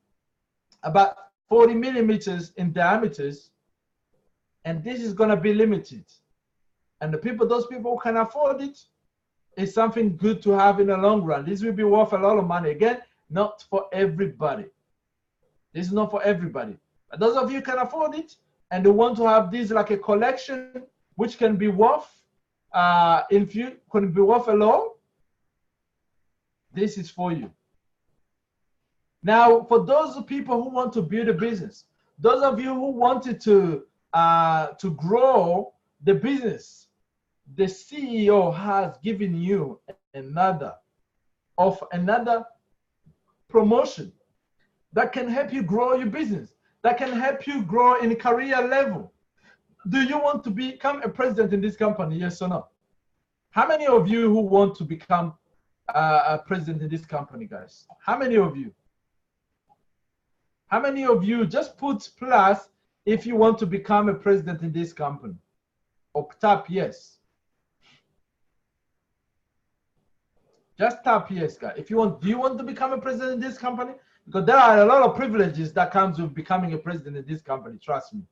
about 40 millimeters in diameters. And this is going to be limited. And those people who can afford it, it's something good to have in the long run. This will be worth a lot of money. Again, not for everybody. This is not for everybody. But those of you who can afford it and they want to have this like a collection, which can be worth can be worth a lot, this is for you. Now, for those people who want to build a business, those of you who wanted to grow the business, the CEO has given you another promotion that can help you grow your business, that can help you grow in a career level. Do you want to become a president in this company? Yes or no? How many of you who want to become a president in this company, guys? How many of you? How many of you just put plus if you want to become a president in this company? Or tap yes. Just tap yes, guys. If you want, do you want to become a president in this company? Because there are a lot of privileges that comes with becoming a president in this company. Trust me.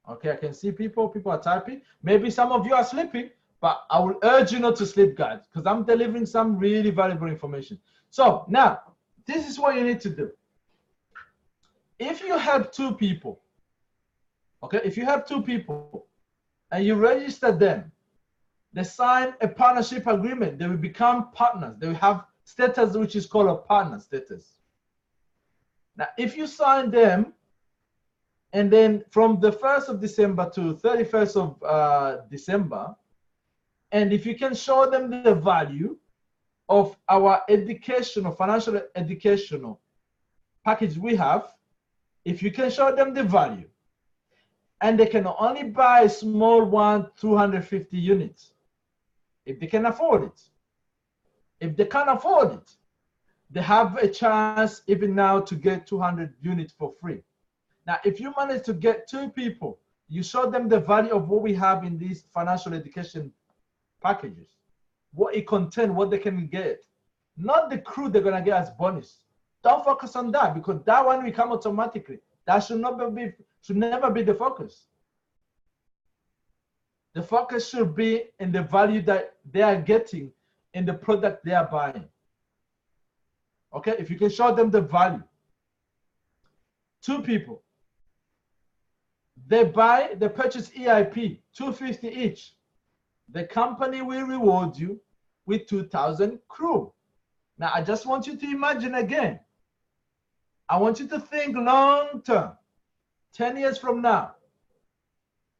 Okay, I can see people are typing. Maybe some of you are sleeping, but I will urge you not to sleep, guys, because I'm delivering some really valuable information. So now, this is what you need to do. If you have 2 people, okay, if you have 2 people and you register them, they sign a partnership agreement, they will become partners. They will have status which is called a partner status. Now, if you sign them, and then from the 1st of December to 31st of December, and if you can show them the value of our educational, financial educational package we have, if you can show them the value, and they can only buy a small one, 250 units, if they can afford it. If they can't afford it, they have a chance even now to get 200 units for free. Now, if you manage to get 2 people, you show them the value of what we have in these financial education packages, what it contains, what they can get, not the crew they're gonna get as bonus. Don't focus on that, because that one will come automatically. That should never be the focus. The focus should be in the value that they are getting in the product they are buying. Okay, if you can show them the value. 2 people, they purchase EIP, 250 each. The company will reward you with 2,000 crew. Now, I just want you to imagine again. I want you to think long term, 10 years from now.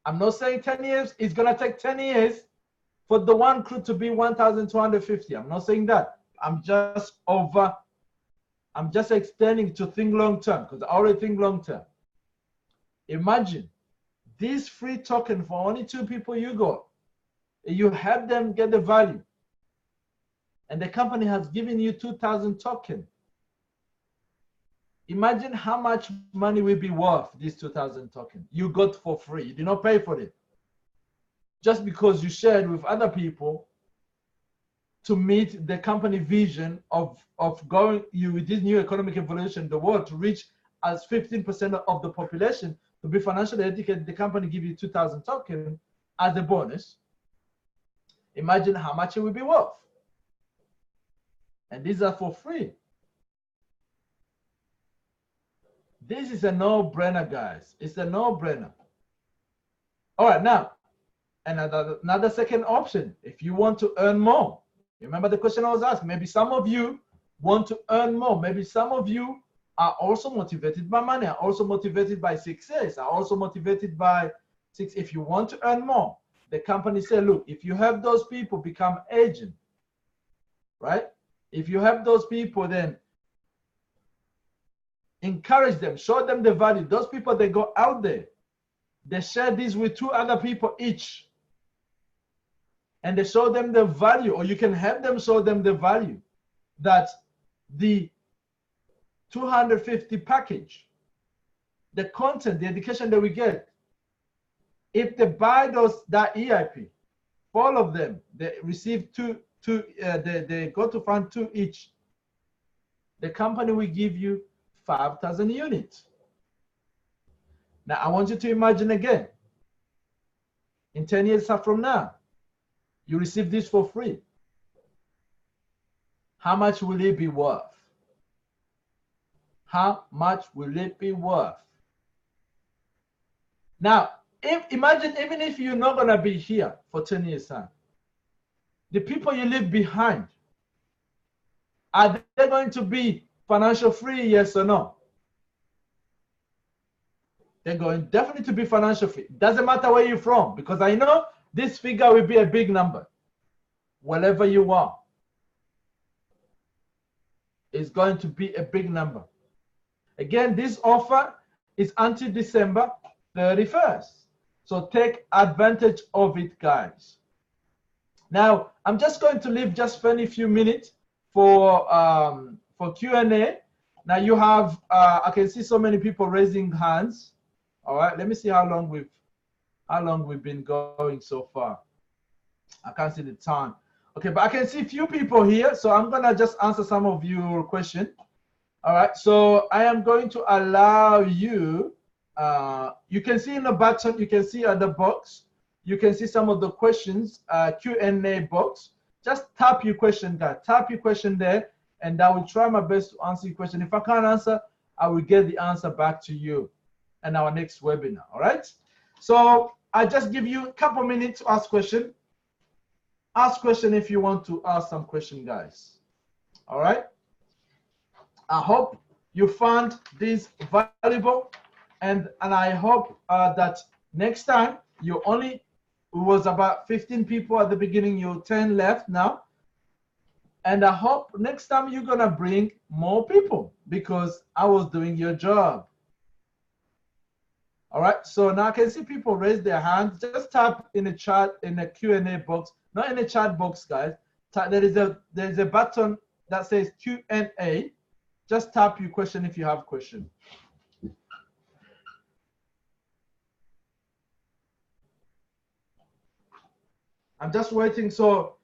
I'm not saying 10 years, it's gonna take 10 years for the one crew to be 1,250. I'm not saying that. I'm just extending to think long term, because I already think long term. Imagine this free token for only 2 people you got. You help them get the value, and the company has given you 2,000 token. Imagine how much money will be worth this 2,000 token you got for free. You did not pay for it, just because you shared with other people to meet the company vision of going with this new economic evolution, the world to reach as 15% of the population to be financially educated. The company give you 2,000 token as a bonus. Imagine how much it will be worth. And these are for free. This is a no-brainer, guys. It's a no-brainer. All right, now, another second option. If you want to earn more, remember the question I was asking. Maybe some of you want to earn more. Maybe some of you are also motivated by money, are also motivated by success, are also motivated by six. If you want to earn more, the company say, look, if you have those people become agent, right? If you have those people, then encourage them, show them the value. Those people, they go out there, they share this with 2 other people each, and they show them the value, or you can have them show them the value that the 250 package, the content, the education that we get, if they buy that EIP, all of them, they receive they go to fund 2 each. The company will give you 5,000 units. Now, I want you to imagine again, in 10 years from now, you receive this for free. How much will it be worth? How much will it be worth? Now, imagine even if you're not going to be here for 10 years' time, the people you leave behind, are they going to be financial free, yes or no? They're going definitely to be financial free. Doesn't matter where you're from, because I know this figure will be a big number. Wherever you are, it's going to be a big number. Again, this offer is until December 31st. So take advantage of it, guys. Now, I'm just going to leave just for a few minutes for Q&A. Now you have, I can see so many people raising hands. All right, let me see how long we've been going so far. I can't see the time. Okay, but I can see a few people here, so I'm gonna just answer some of your questions. All right, so I am going to allow you. You can see in the button, you can see at the box, you can see some of the questions, Q&A box. Just tap your question, guys. Tap your question there, and I will try my best to answer your question. If I can't answer, I will get the answer back to you in our next webinar. All right. So I just give you a couple minutes to ask question. Ask question if you want to ask some question, guys. All right. I hope you found this valuable, and I hope that next time you only. It was about 15 people at the beginning, you're 10 left now. And I hope next time you're gonna bring more people because I was doing your job. All right, so now I can see people raise their hands. Just tap in the chat, in the Q&A box, not in the chat box, guys. There is a button that says Q&A. Just tap your question if you have a question. I'm just waiting. So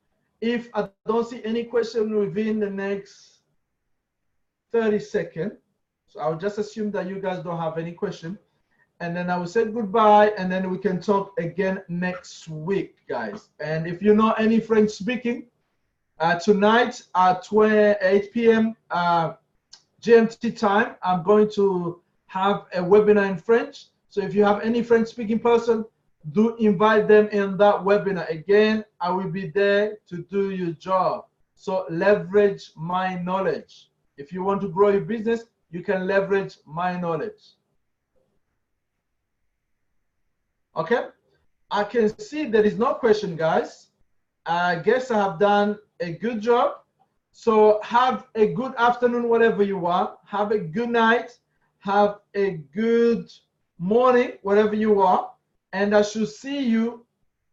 if I don't see any question within the next 30 seconds, so I'll just assume that you guys don't have any question. And then I will say goodbye, and then we can talk again next week, guys. And if you know any French speaking, tonight at 8 p.m. GMT time, I'm going to have a webinar in French. So if you have any French speaking person, do invite them in that webinar. Again, I will be there to do your job. So leverage my knowledge. If you want to grow your business, you can leverage my knowledge. Okay, I can see there is no question, guys. I guess I have done a good job. So have a good afternoon, whatever you are. Have a good night. Have a good morning, whatever you are. And I should see you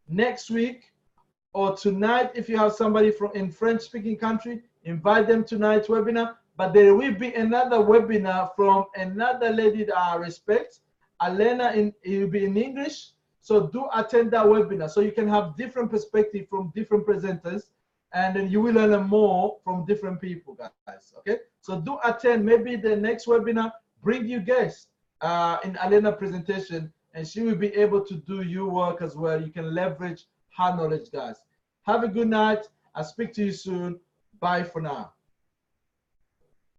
next week or tonight. If you have somebody in French-speaking country, invite them to tonight's webinar. But there will be another webinar from another lady that I respect, Elena. It will be in English. So do attend that webinar so you can have different perspective from different presenters, and then you will learn more from different people, guys. Okay. So do attend. Maybe the next webinar, bring your guests in Elena's presentation, and she will be able to do your work as well. You can leverage her knowledge, guys. Have a good night. I'll speak to you soon. Bye for now.